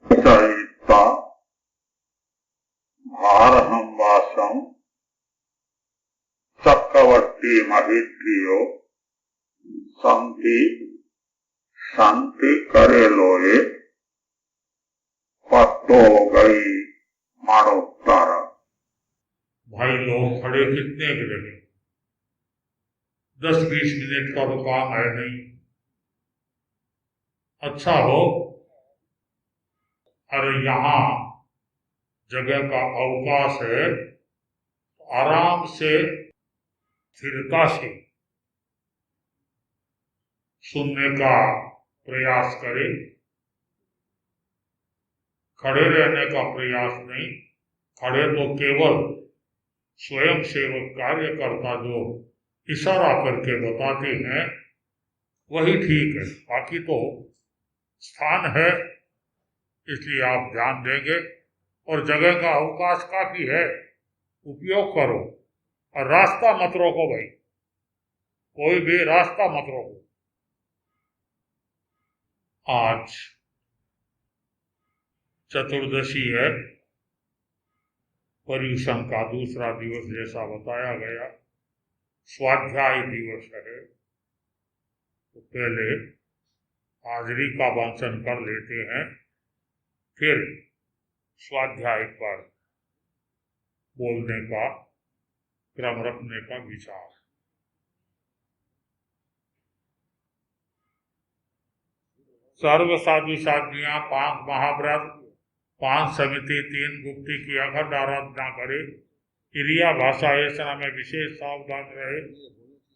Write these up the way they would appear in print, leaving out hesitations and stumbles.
सहिता भारहं वासं चक्रवर्ती महित्रियो संति शांति करे लोए पत्तो गई मानोत्तारा। भाई लोग खड़े कितने के रहे, 10-20 मिनट का तो काम है नहीं। अच्छा हो अरे यहाँ जगह का अवकाश है, आराम से स्थिरता से सुनने का प्रयास करें, खड़े रहने का प्रयास नहीं। खड़े तो केवल स्वयं सेवक कार्यकर्ता जो इशारा करके बताते हैं वही ठीक है, बाकी तो स्थान है इसलिए आप ध्यान देंगे और जगह का अवकाश काफी है, उपयोग करो और रास्ता मत रोको भाई, कोई भी रास्ता मत रोको। आज चतुर्दशी है, पर्युषण का दूसरा दिवस जैसा बताया गया, स्वाध्याय दिवस है। तो पहले हाजरी का वांचन कर लेते हैं, फिर स्वाध्याय पर बोलने का क्रम रखने का विचार। सर्व साधु साध्वियां 5 महाव्रत 5 समिति 3 गुप्ती की अखंड आराधना करे, क्रिया भाषा ऐसा में विशेष सावधान रहे,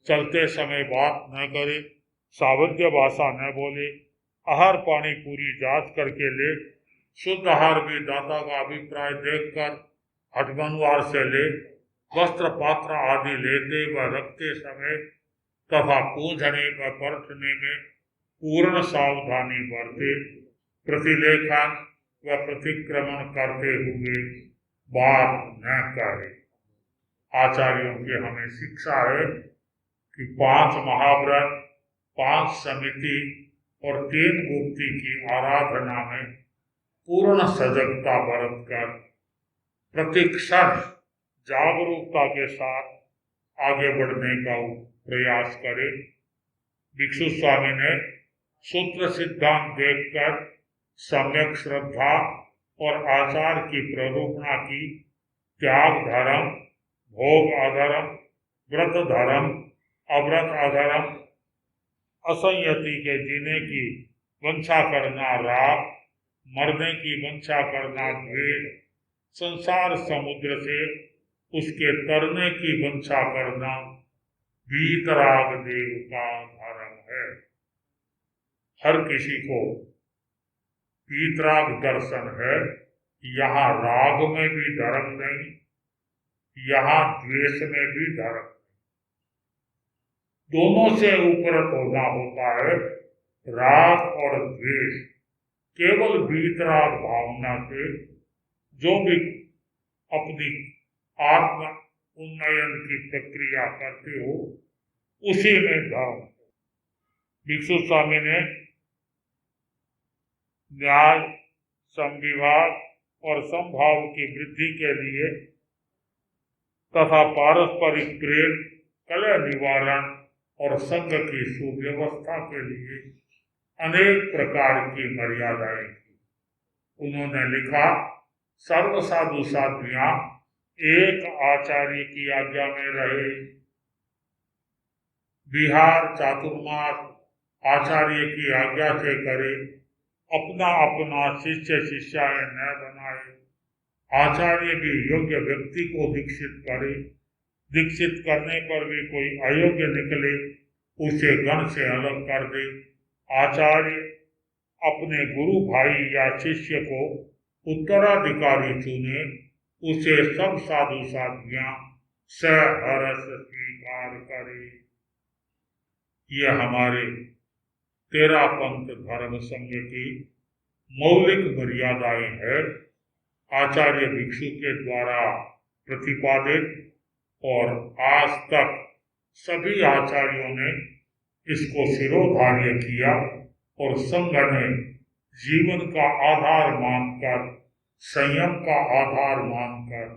चलते समय बात न करे, सावध्य भाषा न बोले, आहार पानी पूरी जांच करके ले, शुद्ध आहार भी दाता का अभिप्राय देखकर हटमनुवार से ले, वस्त्र पात्र आदि लेते व रखते समय तथा पूजने व परखने में पूर्ण सावधानी बरते, प्रतिलेखन व प्रतिक्रमण करते हुए बात न करे। आचार्यों की हमें शिक्षा है कि 5 महाव्रत 5 समिति और 3 गुप्ती की आराधना में पूर्ण सजगता बरतकर प्रतिक्षण जागरूकता के साथ आगे बढ़ने का प्रयास करे। भिक्षु स्वामी ने सूत्र सिद्धांत देखकर सम्यक श्रद्धा और आचार की प्ररूपणा की, त्याग धर्म, भोग अधर्म, व्रत धर्म, अव्रत अधर्म, असंयति के जीने की वंशा करना राग, मरने की वंशा करना द्वेष, संसार समुद्र से उसके तरने की वंशा करना वीतराग देव का धर्म है। हर किसी को वीतराग दर्शन है, यहाँ राग में भी धर्म नहीं, यहाँ द्वेष में भी धर्म नहीं, दोनों से ऊपर होना होता है। राग और द्वेष केवल वीतराग भावना से जो भी अपनी आत्म उन्नयन की प्रक्रिया करते हो उसी में धर्म। भिक्षु स्वामी ने न्याय, संविभाग और समभाव की वृद्धि के लिए तथा पारस्परिक प्रेम, कलह निवारण और संघ की सुव्यवस्था के लिए अनेक प्रकार की मर्यादाएं की। उन्होंने लिखा, सर्व साधु साध्वियां एक आचार्य की आज्ञा में रहे, विहार चातुर्मास आचार्य की आज्ञा से करे, अपना अपना शिष्य शिष्याएं न बनाए, आचार्य भी योग्य व्यक्ति को दीक्षित करे, दीक्षित करने पर भी कोई अयोग्य निकले उसे गण से अलग कर दे, आचार्य अपने गुरु भाई या शिष्य को उत्तराधिकारी चुने, उसे सब साधु साध्वियां सहर्ष स्वीकार करे। ये हमारे 13 पंथ धर्म संघ की मौलिक मर्यादाएं हैं, आचार्य भिक्षु के द्वारा प्रतिपादित, और आज तक सभी आचार्यों ने इसको शिरोधार्य किया और संघ ने जीवन का आधार मानकर, संयम का आधार मानकर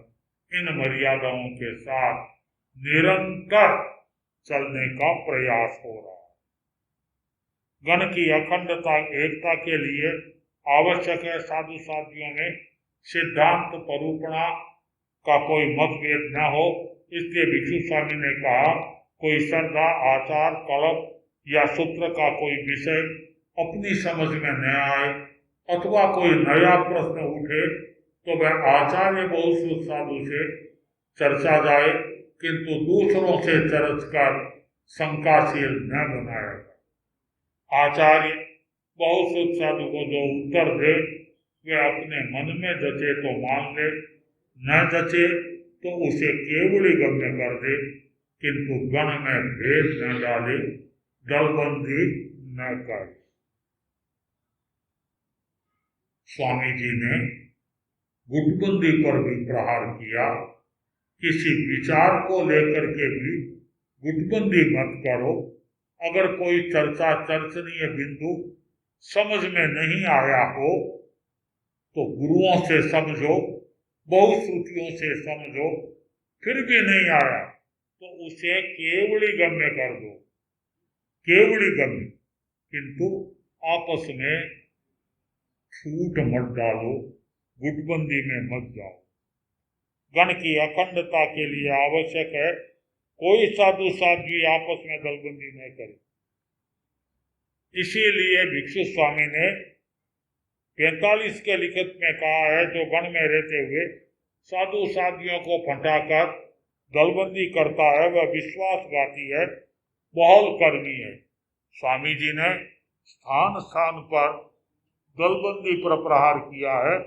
इन मर्यादाओं के साथ निरंतर चलने का प्रयास हो रहा है। गण की अखंडता एकता के लिए आवश्यक है साधु साधियों में सिद्धांत परूपणा का कोई मतभेद न हो। इसलिए भिक्षु स्वामी ने कहा, कोई श्रद्धा, आचार, कल्प या सूत्र का कोई विषय अपनी समझ में न आए अथवा कोई नया प्रश्न उठे तो वह आचार्य बहुत साधु से चर्चा जाए, किंतु दूसरों से चर्च कर शंकाशील न बनाया। आचार्य बहुत साधु को जो उत्तर दे वे अपने मन में जचे तो मान ले, न जचे तो उसे केवली गम्य कर दे, किंतु गण में भेद न डाले, दलबंदी न करे। स्वामी जी ने गुटबंदी पर भी प्रहार किया। किसी विचार को लेकर के भी गुटबंदी मत करो। अगर कोई चर्चा चर्चनीय बिंदु समझ में नहीं आया हो तो गुरुओं से समझो, बहुश्रुतियों से समझो, फिर भी नहीं आया तो उसे केवली गम्य कर दो, केवली गम्य, किंतु आपस में छूट मत डालो, गुटबंदी में मत जाओ। गण की अखंडता के लिए आवश्यक है कोई साधु साध्वी आपस में दलबंदी न करे। इसीलिए भिक्षु स्वामी ने 45 के लिखित में कहा है, जो गण में रहते हुए साधु साध्वियों को फंटाकर दलबंदी करता है वह विश्वासघाती है, बहुल कर्मी है। स्वामी जी ने स्थान स्थान पर दलबंदी पर प्रहार किया है।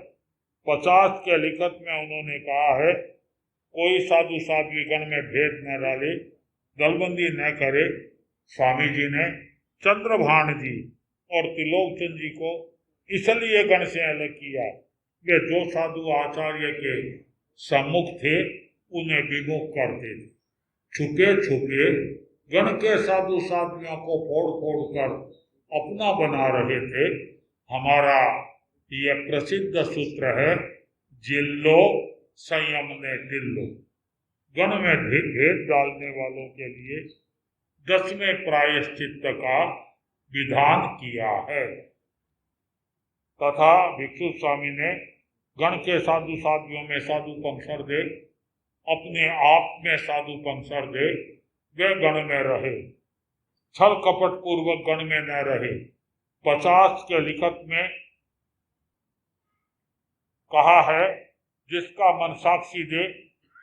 50 के लिखित में उन्होंने कहा है, कोई साधु साध्वी गण में भेद न डाले, दलबंदी न करे। स्वामी जी ने चंद्रभाण जी और त्रिलोकचंद जी को इसलिए गण से अलग किया, वे जो साधु आचार्य के सम्मुख थे उन्हें विमुख करते थे। छुपे छुपे गण के साधु साध्वियों को फोड़ फोड़ कर अपना बना रहे थे। हमारा यह प्रसिद्ध सूत्र है, जिल्लो संयम ने दिल्लो। गण में भेद डालने वालों के लिए 10वें प्रायश्चित्त का विधान किया है। तथा भिक्षु स्वामी ने गण के साधु साध्वियों में साधुपन सर दे, अपने आप में साधुपन सर दे, वे गण में रहे, छल कपट पूर्वक गण में न रहे। 50 के लिखत में कहा है, जिसका मन साक्षी दे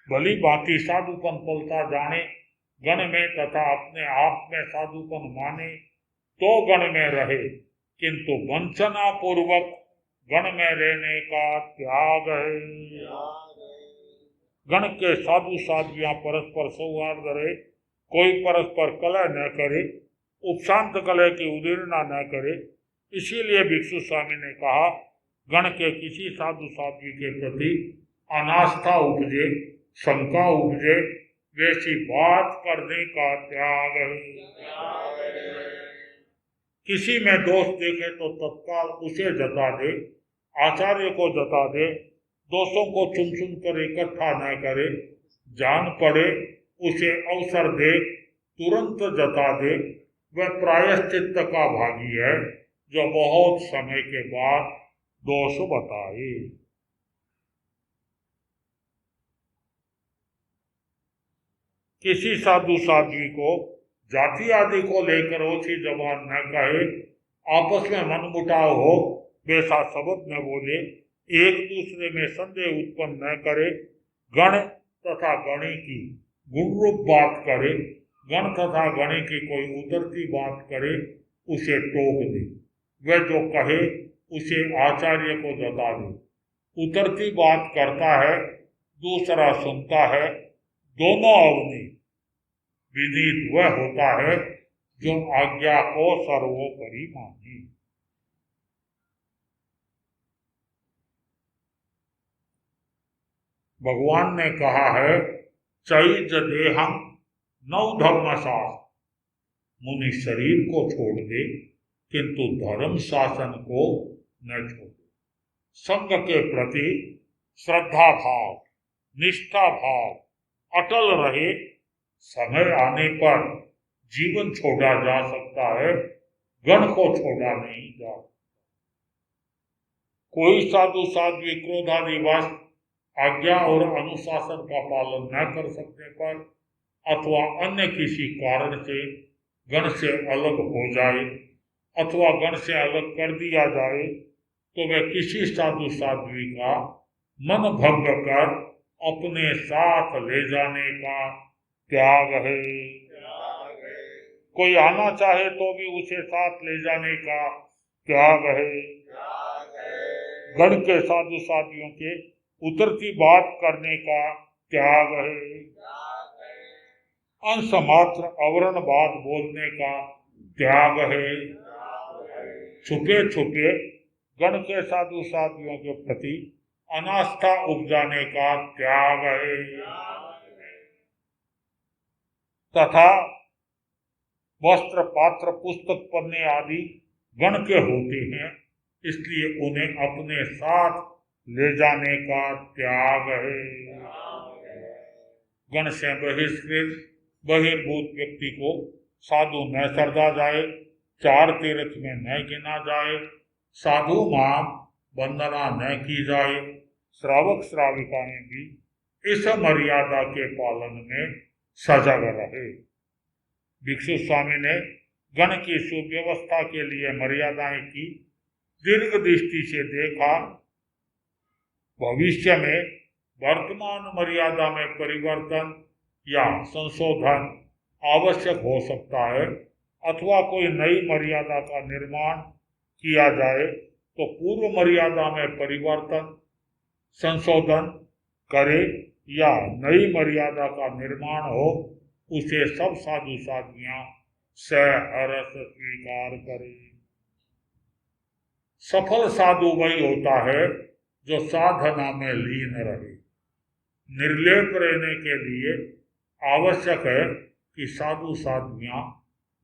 भली भांति साधुपन पलता जाने, गण में तथा अपने आप में साधुपन माने तो गण में रहे, किंतु वंचना पूर्वक गण में रहने का त्याग है। गण के साधु साध्वियां परस्पर सौहार्द रहे, कोई परस्पर कलह न करे, उपशांत कलह की उदीर्णा न करे। इसीलिए भिक्षु स्वामी ने कहा, गण के किसी साधु साध्वी के प्रति अनास्था उपजे, शंका उपजे, वैसी बात करने का त्याग है। किसी में दोष देखे तो तत्काल उसे जता दे, आचार्य को जता दे, दोषों को चुन चुन कर इकट्ठा न करे, जान पड़े उसे अवसर दे, तुरंत जता दे। वह प्रायश्चित्त का भागी है जो बहुत समय के बाद दोष बताए। किसी साधु साध्वी को जाति आदि को लेकर ओछी जबान न कहे, आपस में मनमुटाव हो वैसा शब्द न बोले, एक दूसरे में संदेह उत्पन्न न करे, गण तथा गणी की गुणरूप बात करे, गण तथा गणी की कोई उतरती बात करे उसे टोक दे, वह जो कहे उसे आचार्य को जता दे। उतरती बात करता है, दूसरा सुनता है, दोनों अवधि विनीत वह होता है जो आज्ञा को सर्वोपरि माने। भगवान ने कहा है, चैज देहम नौ धर्मशास्त्र, मुनि शरीर को छोड़ दे किंतु धर्म शासन को न छोड़े। संघ के प्रति श्रद्धा भाव, निष्ठा भाव अटल रहे। समय आने पर जीवन छोड़ा जा सकता है, गण को छोड़ा नहीं जा सकता। कोई साधु साध्वी क्रोधादिवश आज्ञा और अनुशासन का पालन न कर सकने पर अथवा अन्य किसी कारण से गण से अलग हो जाए अथवा गण से अलग कर दिया जाए तो वह किसी साधु साध्वी का मन भंग कर अपने साथ ले जाने का त्याग है। कोई आना चाहे तो भी उसे साथ ले जाने का त्याग है। गण के साधु साधियों के उतरती बात करने का त्याग है। अंश मात्र अवरण बात बोलने का त्याग है। छुपे छुपे गण के साधु साधियों के प्रति अनास्था उपजाने का त्याग है। तथा वस्त्र पात्र पुस्तक पन्ने आदि गण के होते हैं, इसलिए उन्हें अपने साथ ले जाने का त्याग है। गण से बहिष्कृत बहिर्भूत व्यक्ति को साधु न सर्दा जाए, चार तीर्थ में न गिना जाए, साधु माम वंदना न की जाए। श्रावक श्राविकाएं भी इस मर्यादा के पालन में सजग रहे। भिक्षु स्वामी ने गण की सुव्यवस्था के लिए मर्यादाएं की, दीर्घ दृष्टि से देखा। भविष्य में वर्तमान मर्यादा में परिवर्तन या संशोधन आवश्यक हो सकता है अथवा कोई नई मर्यादा का निर्माण किया जाए तो पूर्व मर्यादा में परिवर्तन संशोधन करे या नई मर्यादा का निर्माण हो, उसे सब साधु साधियां सहर्ष स्वीकार करें। सफल साधु वही होता है जो साधना में लीन रहे। निर्लेप रहने के लिए आवश्यक है कि साधु साधियां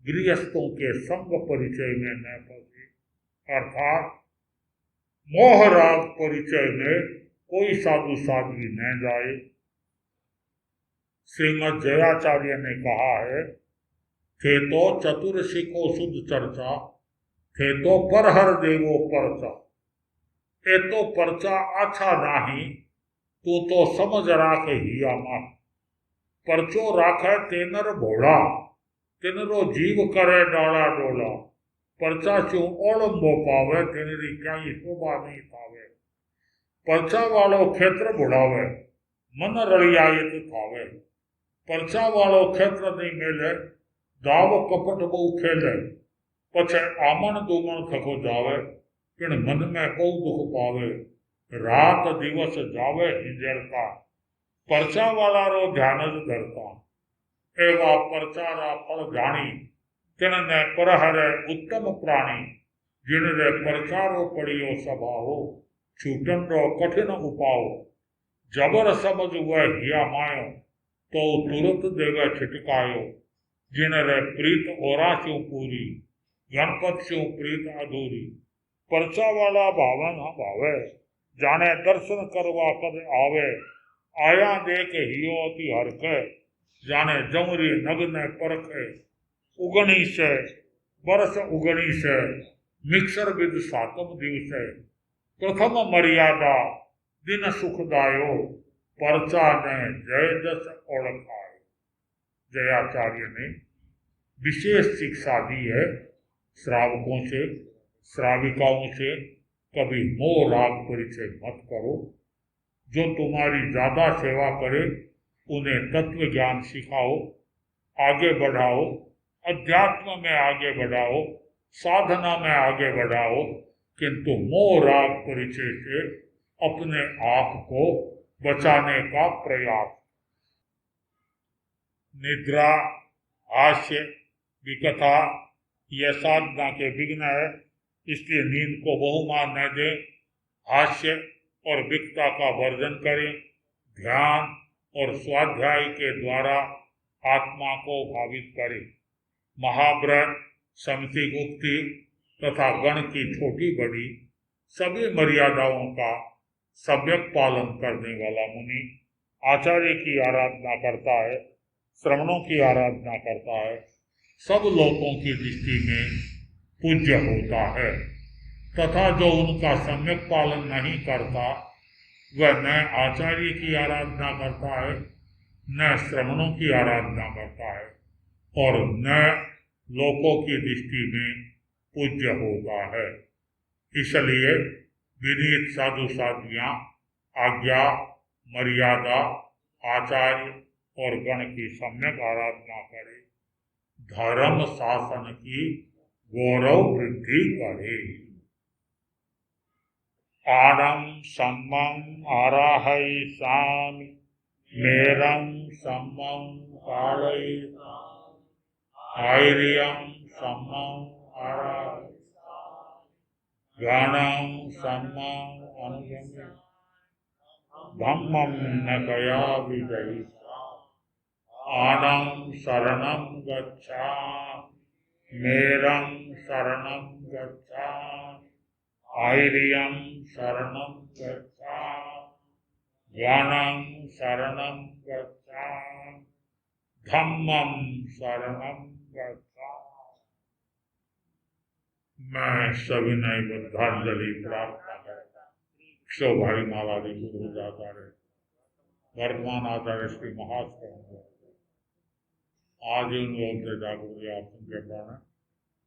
गृहस्थों के संग परिचय में न फंसे, अर्थात मोह राग परिचय में कोई साधु साध्वी न जाए। श्रीमद् जयाचार्य ने कहा है, थे तो चतुर्शिको शुद्ध चर्चा, थे तो परहर देवो परचा, ए तो परचा अच्छा नाही, तू तो समझ राखे हिया मत। परचो राखे तेनर भोड़ा, तेनरो जीव करे डाला डोला। परचा क्यों ओलंबो पावे, तेनरी क्याई शोभा नहीं पावे। परचा वालो क्षेत्र बुढ़ावे, मन रड़ियायत थावे। परचा वालो क्षेत्र नहीं मेले, दाव कपट बहु खेले। पछे आमन दुमन थको जावे, पिण मन में बहु दुख पावे। रात दिवस जावे हिंजरता, परचा वाला रो ध्यान ज धरता। एवा परचारा फल जानी, तिनने परहरे उत्तम प्राणी। जिनरे परचारो पड़ियो सभाओ, छूटन रो कठिन उपाओ। जबर समझ वह हिया मायो, तो तुरंत देवे छिटकायो। जिनरे प्रीत ओरा क्यों पूरी, गणपत क्यों प्रीत अधूरी। परचा वाला भावन भावे, जाने दर्शन करवा कद आवे। आया देख हियो अति हरके, जाने जमुरी नग्न परखे। उगणी से बरस उगणी से, मिक्सर विद सातम दिवसे। प्रथम मर्यादा दिन सुखदायो, परचा ने जय दस ओळखायो। जयाचार्य ने विशेष शिक्षा दी है, श्रावकों से श्राविकाओं से कभी मोह राग परिचय मत करो। जो तुम्हारी ज्यादा सेवा करे उन्हें तत्व ज्ञान सिखाओ, आगे बढ़ाओ, अध्यात्म में आगे बढ़ाओ, साधना में आगे बढ़ाओ, किंतु मोह राग परिचय से अपने आप को बचाने का प्रयास। निद्रा, हास्य, विकथा यह साधना के विघ्न है, इसलिए नींद को बहुमान न दें। हास्य और विकथा का वर्जन करें। ध्यान और स्वाध्याय के द्वारा आत्मा को भावित करें। महाव्रत, समिति गुप्ति तथा गण की छोटी बड़ी सभी मर्यादाओं का सम्यक पालन करने वाला मुनि आचार्य की आराधना करता है, श्रवणों की आराधना करता है, सब लोगों की दृष्टि में पूज्य होता है। तथा जो उनका सम्यक पालन नहीं करता वह न आचार्य की आराधना करता है, न श्रवणों की आराधना करता है और न लोगों की दृष्टि में पूज्य होता है। इसलिए विनीत साधु साध्वियां आज्ञा, मर्यादा, आचार्य और गण की सम्यक आराधना करे, धर्म शासन की गौरव वृद्धि करे। आडम सम्मं आराहै सामि मेरं सम्मं कालै आयर्यं सम्मं आराहै गणं सम्मं अनुगम्य धम्मं न कया विजयि आडं शरणं गच्छामि मेरं शरणं गच्छामि आयर्यं शरणं गच्छामि गणं शरणं गच्छामि धम्मं शरणं गच्छामि। मैं सविनय बुद्धांजलि प्रार्थना करता शोभारी मालादि गुरु आचार्य वर्तमान आचार्य श्री महास्वामी आज इन लोग जागृति आप के प्राण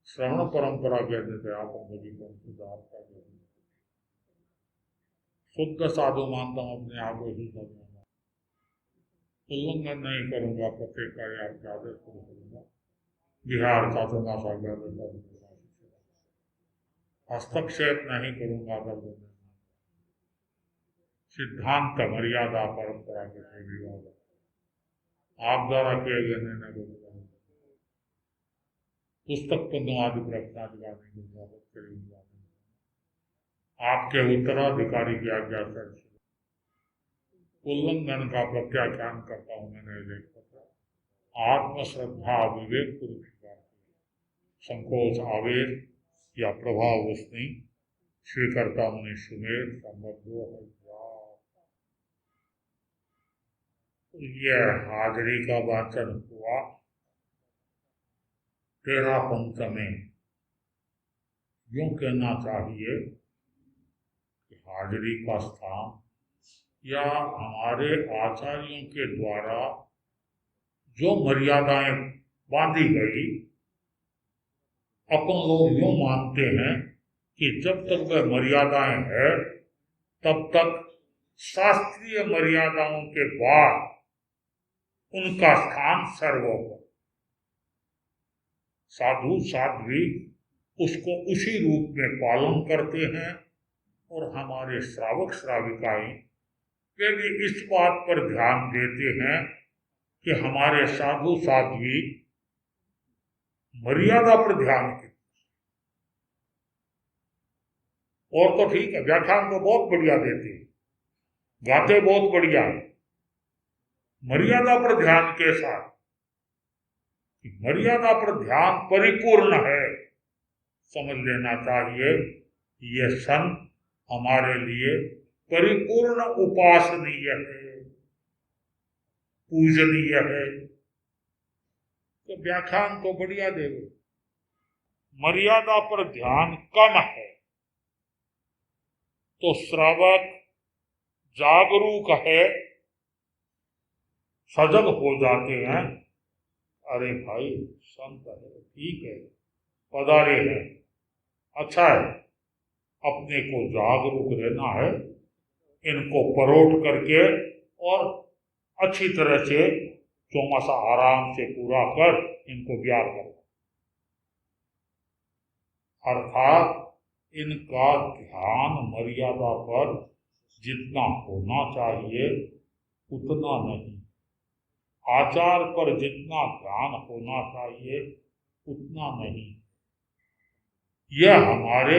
श्रवण परंपरा के देते आप शुद्ध साधु मानता हूँ अपने आप को ही साधु उल्लंघन नहीं करूंगा, प्रत्येक कार्य आपके आदेश को करूंगा। बिहार शासना सागर हस्तक्षेप नहीं करूंगा, सिद्धांत मर्यादा परंपरा के विवाद आप द्वारा किए गए निर्णय को पुस्तक पन्नों आदि प्रश्नाधिकार नहीं दूंगा, आपके उत्तराधिकारी की आज्ञा से उल्लंघन का प्रत्याख्यान करता हूं। मैंने लेख पत्र आत्मश्रद्धा विवेक पूर्वक स्वीकार किया, संकोच आवेश या प्रभाव उसने स्वीकर्ता मुनि सुमेर संबद्धो है। यह हाजरी का वाचन हुआ 13 पंथ में। यूं कहना चाहिए कि हाजरी का स्थान या हमारे आचार्यों के द्वारा जो मर्यादाएं बांधी गई, अपन लोग यूं मानते हैं कि जब तक वह मर्यादाएं है तब तक शास्त्रीय मर्यादाओं के बाद उनका स्थान सर्वोपरि। साधु साध्वी उसको उसी रूप में पालन करते हैं और हमारे श्रावक श्राविकाएं वे भी इस बात पर ध्यान देते हैं कि हमारे साधु साध्वी मर्यादा पर ध्यान दें। और तो ठीक है, व्याख्यान तो बहुत बढ़िया देते हैं, गाते बहुत बढ़िया है, मर्यादा पर ध्यान के साथ, मर्यादा पर ध्यान परिपूर्ण है, समझ लेना चाहिए ये संत हमारे लिए परिपूर्ण उपासनीय है, पूजनीय है। तो व्याख्यान तो बढ़िया देवे, मर्यादा पर ध्यान कम है तो श्रावक जागरूक है, सजग हो जाते हैं। अरे भाई संत है, ठीक है, पधारे हैं, अच्छा है, अपने को जागरूक रहना है, इनको परोठ करके और अच्छी तरह से चौमासा आराम से पूरा कर इनको ब्याह कर, अर्थात इनका ध्यान मर्यादा पर जितना होना चाहिए उतना नहीं, आचार पर जितना ध्यान होना चाहिए उतना नहीं। यह हमारे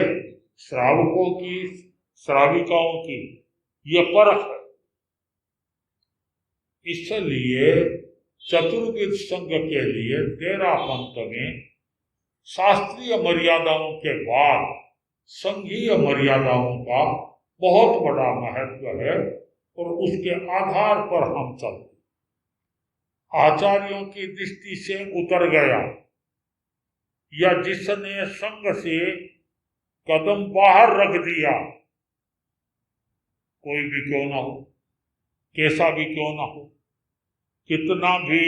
श्रावकों की, श्राविकाओं की यह परख है। इसलिए चतुर्विध संघ के लिए 13 पंथ में शास्त्रीय मर्यादाओं के बाद संघीय मर्यादाओं का बहुत बड़ा महत्व है और उसके आधार पर हम चलते। आचार्यों की दृष्टि से उतर गया या जिसने संघ से कदम बाहर रख दिया, कोई भी क्यों ना हो, कैसा भी क्यों ना हो, कितना भी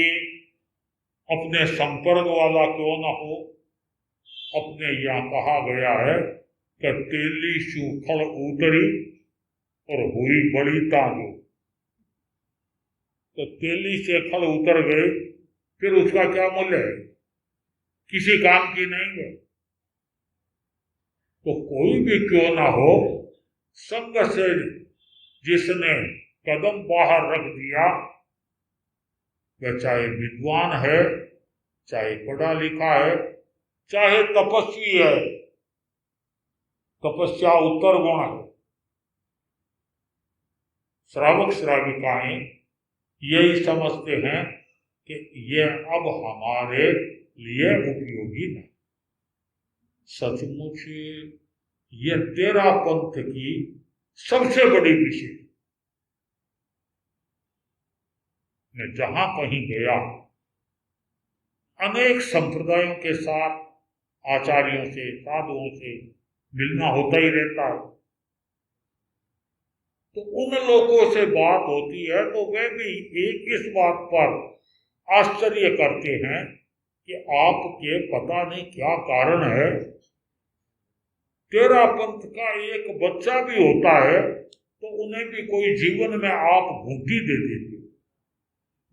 अपने संपर्क वाला क्यों ना हो, अपने यहाँ कहा गया है कि तेली सूखल उतरी और हुई बड़ी तांगो। तो तेली से खल उतर गए, फिर उसका क्या मूल्य है? किसी काम की नहीं है। तो कोई भी क्यों ना हो, संघ से जिसने कदम बाहर रख दिया, वह चाहे विद्वान है, चाहे पढ़ा लिखा है, चाहे तपस्वी है, तपस्या उत्तर गुण है। श्रावक श्राविकाएं यही समझते हैं कि ये अब हमारे लिए उपयोगी नहीं। सचमुच ये तेरा पंथ की सबसे बड़ी विशेषता। मैं जहां कहीं गया, अनेक संप्रदायों के साथ आचार्यों से, साधुओं से मिलना होता ही रहता है। तो उन लोगों से बात होती है तो वे भी एक इस बात पर आश्चर्य करते हैं कि आपके पता नहीं क्या कारण है, तेरा पंथ का एक बच्चा भी होता है तो उन्हें भी कोई जीवन में आप घूंटी दे देते हो,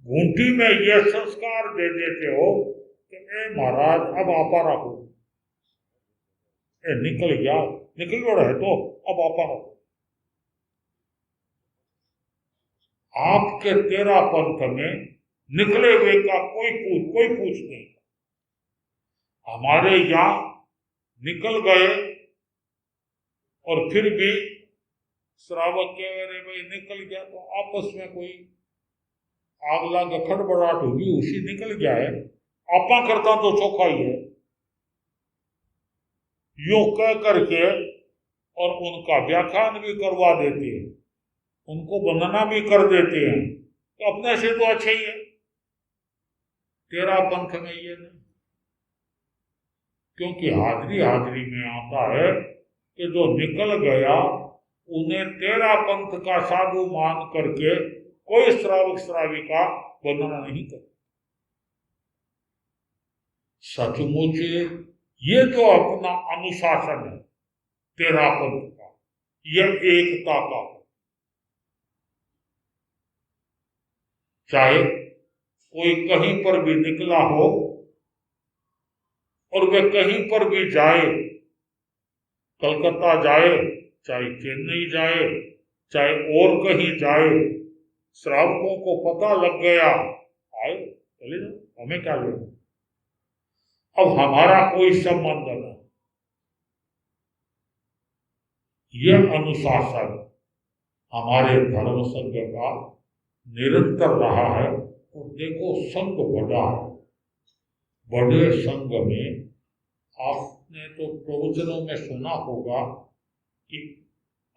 घूंटी में यह संस्कार दे देते हो कि ए महाराज अब आपा रखो, निकल गया, निकल रहा है तो अब आपा रखो। आपके तेरा पंथ में निकले हुए का कोई पूछ नहीं। हमारे यहां निकल गए और फिर भी श्रावक के अरे भाई निकल गया, तो आपस में कोई आग लाग खड़बड़ाहट होगी, उसी निकल गया है, आपा करता तो चौखा ही है, यूं कह करके और उनका व्याख्यान भी करवा देते हैं, उनको वंदना भी कर देते हैं, तो अपने से तो अच्छा ही है। तेरा पंथ में ये नहीं, क्योंकि हाजरी में आता है कि जो निकल गया उन्हें तेरा पंथ का साधु मान करके कोई श्रावक श्राविका वंदना नहीं करता। सचमुच ये जो अपना अनुशासन है तेरा पंथ का, यह एकता का, चाहे कोई कहीं पर भी निकला हो और वह कहीं पर भी जाए, कलकत्ता जाए, चाहे चेन्नई जाए, चाहे और कहीं जाए, श्रावकों को पता लग गया, आए चले जाओ, हमें क्या लेना, अब हमारा कोई संबंध नहीं। यह अनुशासन हमारे धर्म संघ का निरंतर रहा है। और देखो संघ बड़ा है, बड़े संघ में आपने तो प्रवचनों में सुना होगा कि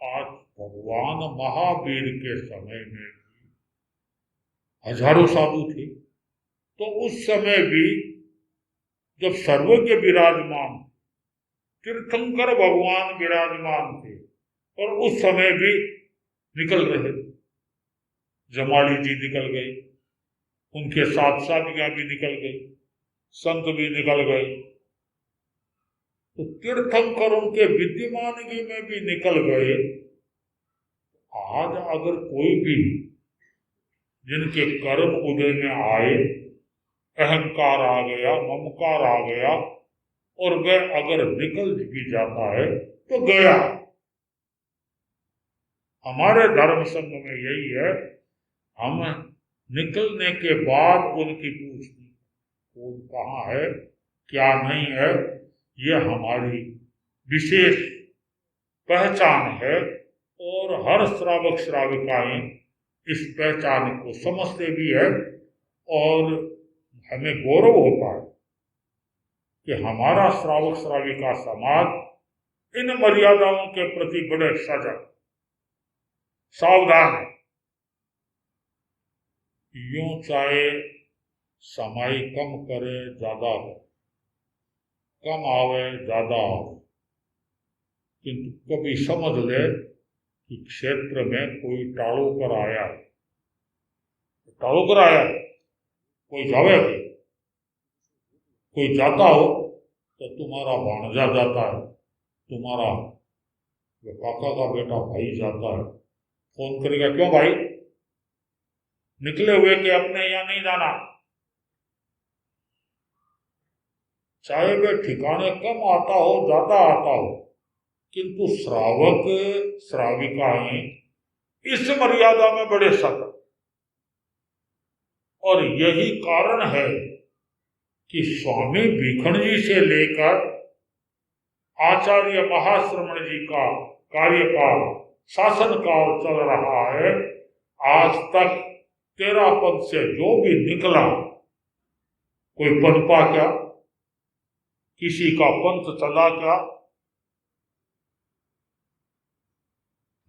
आज भगवान महावीर के समय में भी हजारों साधु थे, तो उस समय भी जब सर्वज्ञ विराजमान, तीर्थंकर भगवान विराजमान थे, और उस समय भी निकल रहे, जमाली जी निकल गए, उनके साथ साथियां भी निकल गई, संत भी निकल गए, तो तीर्थंकर उनके विद्यमानगी में भी निकल गए। आज अगर कोई भी जिनके कर्म उदय में आए, अहंकार आ गया, ममकार आ गया, और वह अगर निकल भी जाता है तो गया। हमारे धर्म संघ में यही है, हम निकलने के बाद उनकी पूछनी कौन कहाँ है, क्या नहीं है, ये हमारी विशेष पहचान है। और हर श्रावक श्राविकाएं इस पहचान को समझते भी है, और हमें गौरव होता है कि हमारा श्रावक श्राविका समाज इन मर्यादाओं के प्रति बड़े सजग सावधान है। यूं चाहे समय कम करे ज्यादा हो, कम आवे ज्यादा आवे, किंतु कभी समझ ले कि क्षेत्र में कोई टाड़ू कर आया है, टाड़ू कर आया है, कोई जावे, कोई जाता हो तो तुम्हारा भाणजा जाता है, तुम्हारा काका का बेटा भाई जाता है, फोन करेगा, क्यों भाई निकले हुए कि अपने यहाँ नहीं जाना। चाहे वे ठिकाने कम आता हो ज्यादा आता हो, किंतु श्रावक श्राविकाएं इस मर्यादा में बड़े सतर्क। और यही कारण है कि स्वामी भीखंड जी से लेकर आचार्य महाश्रमण जी का कार्यकाल शासनकाल चल रहा है, आज तक 13 पद से जो भी निकला, कोई पनपा क्या, किसी का पंथ चला क्या,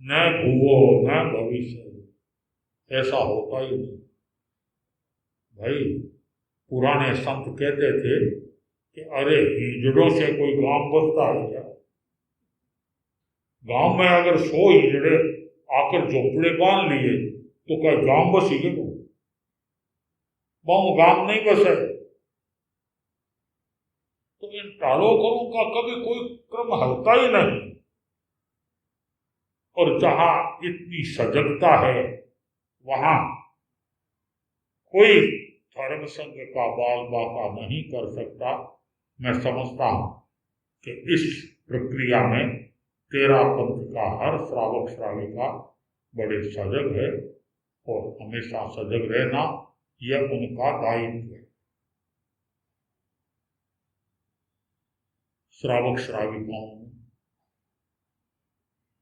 न भूवो न भविष्य, ऐसा होता ही नहीं। भाई पुराने संत कहते थे कि अरे हिजड़ों से कोई गांव बसता है क्या? गांव में अगर 100 हिजड़े आकर झोपड़े बांध लिए तो क्या गांव बसेगी? वो गांव नहीं बसे। तो इन टालोकरों का कभी कोई क्रम हलता ही नहीं। और जहां इतनी सजगता है वहां कोई धर्म संघ का बाल बाका नहीं कर सकता। मैं समझता हूं कि इस प्रक्रिया में 13 पंथ का हर श्रावक श्राविका बड़े सजग है और हमेशा सजग रहना यह उनका दायित्व है। श्रावक श्राविकाओं में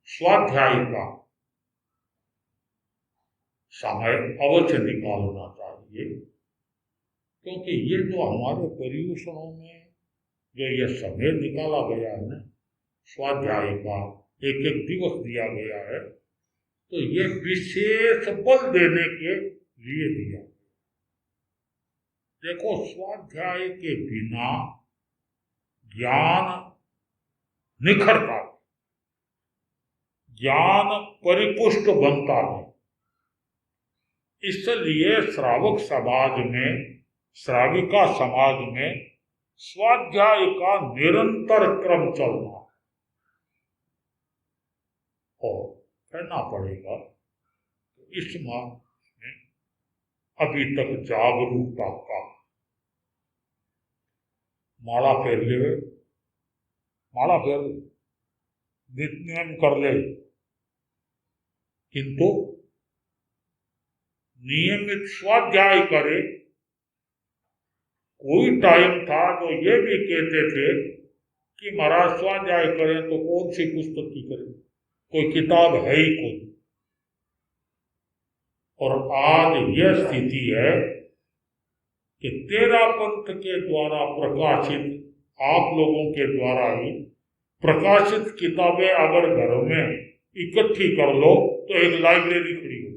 स्वाध्याय का समय अवश्य निकालना चाहिए, क्योंकि ये जो हमारे पर्यूषणों में जो ये समय निकाला गया है ना, स्वाध्याय का एक एक दिवस दिया गया है, तो ये विशेष बल देने के लिए दिया। देखो, स्वाध्याय के बिना ज्ञान निखरता, ज्ञान परिपुष्ट बनता है। इसलिए श्रावक समाज में, श्राविका समाज में स्वाध्याय का निरंतर क्रम चलना और करना पड़ेगा। इस माह में अभी तक जागरूकता का माला फेर ले, माला फेर नित्यम कर ले, किंतु नियमित स्वाध्याय करे। कोई टाइम था जो ये भी कहते थे कि महाराज स्वाध्याय करें तो कौन सी पुस्तक की करें, कोई किताब है ही कोई। और आज यह स्थिति है कि 13 पंथ के द्वारा प्रकाशित, आप लोगों के द्वारा ही प्रकाशित किताबें अगर घर में इकट्ठी कर लो तो एक लाइब्रेरी खड़ी हो।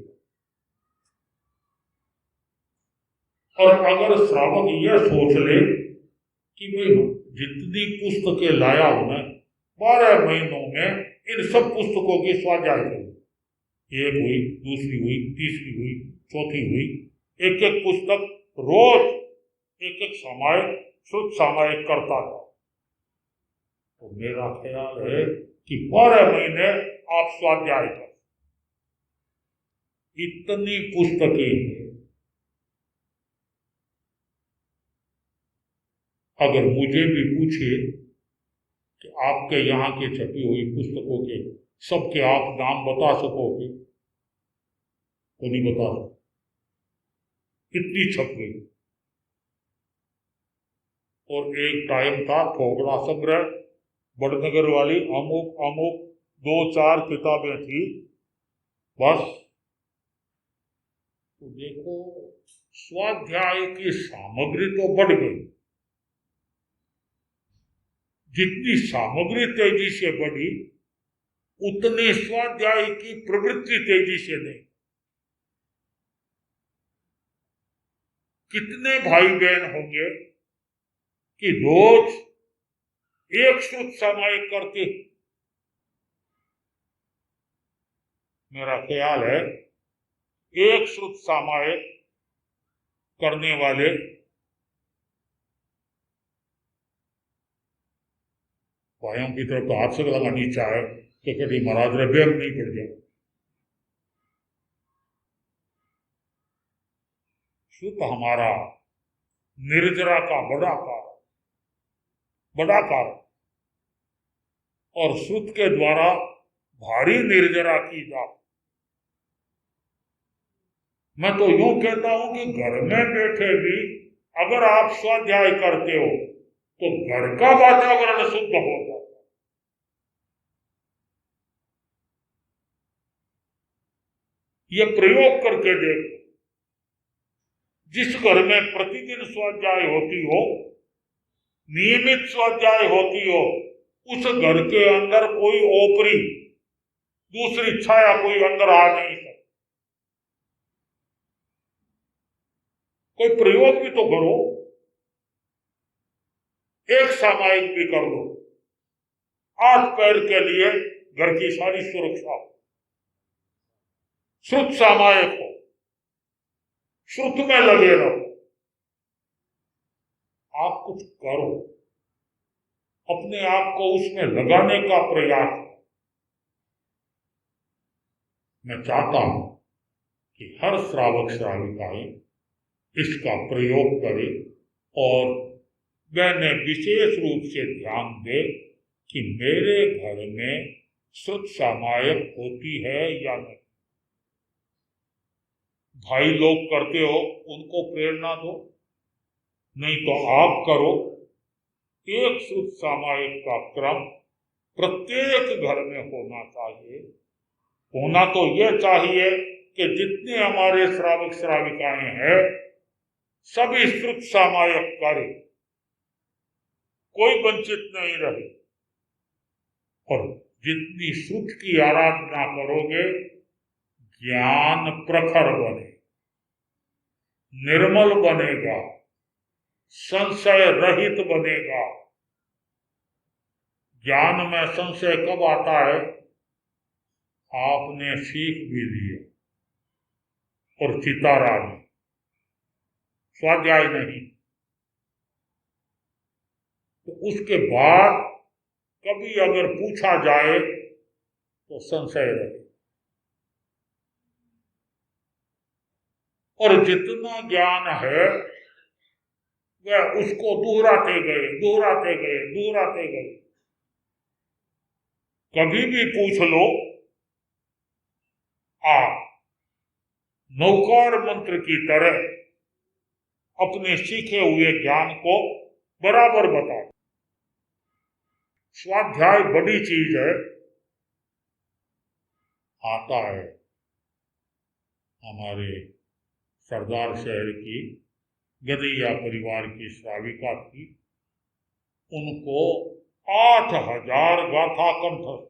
और अगर श्रावक यह सोच ले कि भाई जितनी पुस्तकें लाया हूं मैं 12 महीनों में इन सब पुस्तकों की स्वाध्याय करूं, एक हुई, दूसरी हुई, तीसरी हुई, चौथी हुई, एक एक पुस्तक रोज एक एक सामायिक, शुद्ध सामायिक करता था। तो मेरा ख्याल है कि 12 महीने आप स्वाध्याय करें। इतनी पुस्तकें हैं। अगर मुझे भी पूछे कि आपके यहाँ की छपी हुई पुस्तकों के सबके आप नाम बता सकोगे तो नहीं बता सकते, इतनी छप गई। और एक टाइम था थोकड़ा संग्रह, बड़नगर वाली अमुक अमुक 2-4 किताबें थी बस। तो देखो, स्वाध्याय की सामग्री तो बढ़ गई, जितनी सामग्री तेजी से बढ़ी उतने स्वाध्याय की प्रवृत्ति तेजी से नहीं। कितने भाई बहन होंगे कि रोज एक श्रुत सामायिक करते? मेरा ख्याल है एक श्रुत सामायिक करने वाले भाइयों की तरफ तो हाथ से लगानी चाहे कि कभी महाराज रबेल नहीं पड़ जाए। श्रुत हमारा निर्जरा का बड़ा कारण और श्रुत के द्वारा भारी निर्जरा की जाए। मैं तो यूं कहता हूं कि घर में बैठे भी अगर आप स्वाध्याय करते हो तो घर का वातावरण शुद्ध हो जाता है। ये प्रयोग करके देखो। जिस घर में प्रतिदिन स्वाध्याय होती हो, नियमित स्वाध्याय होती हो, उस घर के अंदर कोई ओपरी दूसरी छाया कोई अंदर आ नहीं सकती। कोई प्रयोग भी तो करो, एक सामायिक भी कर लो। 8 पैर के लिए घर की सारी सुरक्षा हो, श्रुत सामायिक हो, श्रुत में लगे रहो। आप कुछ करो, अपने आप को उसमें लगाने का प्रयास करो। मैं चाहता हूं कि हर श्रावक श्राविकाएं इसका प्रयोग करें और मैंने विशेष रूप से ध्यान दे कि मेरे घर में श्रुत सामायिक होती है या नहीं। भाई लोग करते हो, उनको प्रेरणा दो, नहीं तो आप करो। एक श्रुत सामायिक का क्रम प्रत्येक घर में होना चाहिए। होना तो यह चाहिए कि जितने हमारे श्रावक श्राविकाएं हैं सभी श्रुत सामायिक करें, कोई वंचित नहीं रहे। और जितनी श्रुत की आराधना करोगे ज्ञान प्रखर बने, निर्मल बनेगा, संशय रहित बनेगा। ज्ञान में संशय कब आता है? आपने सीख भी लिया और चितारा भी, स्वाध्याय नहीं, तो उसके बाद कभी अगर पूछा जाए तो संशय रहे। और जितना ज्ञान है वह उसको दोहराते गए। कभी भी पूछ लो, आप नौकार मंत्र की तरह अपने सीखे हुए ज्ञान को बराबर बताओ। स्वाध्याय बड़ी चीज है। आता है हमारे सरदार शहर की गदैया परिवार की श्राविका थी, उनको 8000 गाथा कंठस्थ।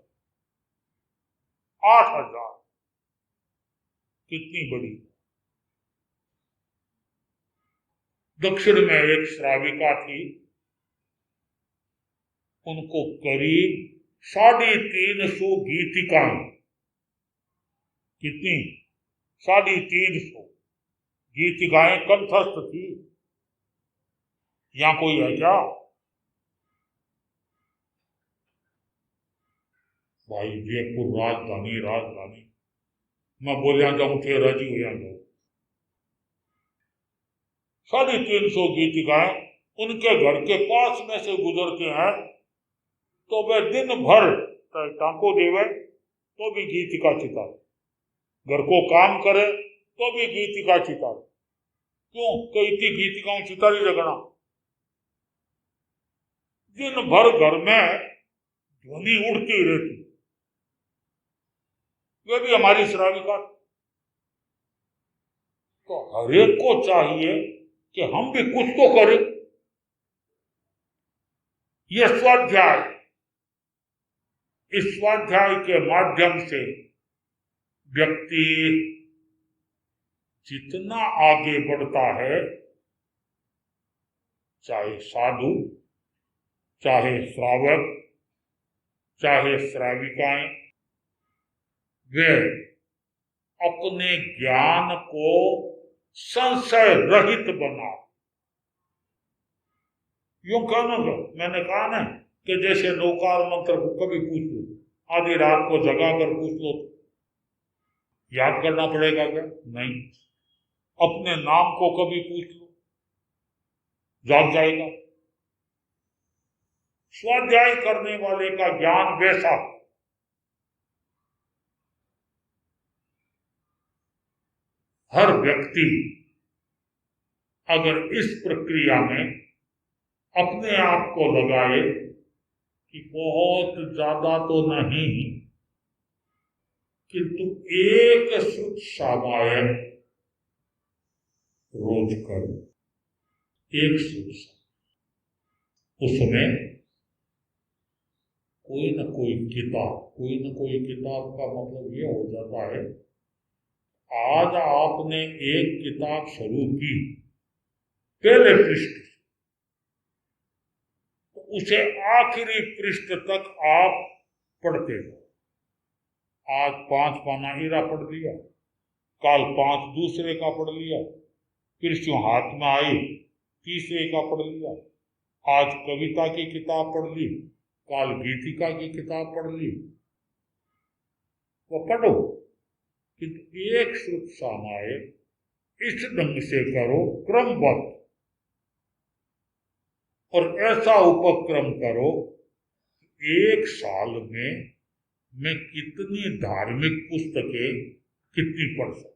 8000 कितनी बड़ी। दक्षिण में एक श्राविका थी, उनको करीब 350 गीतिकाएं, कितनी 350 गीतिकाएं कंठस्थ थी। यहां कोई है क्या? भाई जयपुर राजधानी मैं बोलिया जाऊं थे राजी हो जाऊं। 350 गीतिकाएं उनके घर के पास में से गुजरते हैं तो वह दिन भर टांको देवे तो भी गीतिका चितारे, घर को काम करे तो भी गीतिका चितारे। क्यों? कई थी गीतिकाओं चितारी लगना। दिन भर घर में ध्वनि उड़ती रहती। वे भी हमारी श्राविका। तो हर एक को चाहिए कि हम भी कुछ तो करें। ये स्वाध्याय, इस स्वाध्याय के माध्यम से व्यक्ति जितना आगे बढ़ता है, चाहे साधु, चाहे श्रावक, चाहे श्राविकाएं, वे अपने ज्ञान को संशय रहित बना। यूं कहना, मैंने कहा ना कि जैसे नौकार मंत्र को कभी पूछ लो, आधी रात को जगा कर पूछ लो, याद करना पड़ेगा क्या? नहीं। अपने नाम को कभी पूछ लो, याद जाएगा। स्वाध्याय करने वाले का ज्ञान वैसा। हर व्यक्ति अगर इस प्रक्रिया में अपने आप को लगाए कि बहुत ज्यादा तो नहीं, किंतु एक श्रुत सामायन रोज करो, एक श्रुत, उसमें कोई न कोई किताब का मतलब यह हो जाता है, आज आपने एक किताब शुरू की पहले पृष्ठ, तो उसे आखिरी पृष्ठ तक आप पढ़ते हो। आज 5 पाना हीरा पढ़ लिया, कल 5 दूसरे का पढ़ लिया, फिर जो हाथ में आई तीसरे का पढ़ लिया, आज कविता की किताब पढ़ ली, कल गीतिका की किताब पढ़ ली। वो पढ़ो, किंतु एक श्रुत सामाये इस ढंग से करो, क्रमबद्ध, और ऐसा उपक्रम करो, एक साल में मैं कितनी धार्मिक पुस्तकें कितनी पढ़ सकता,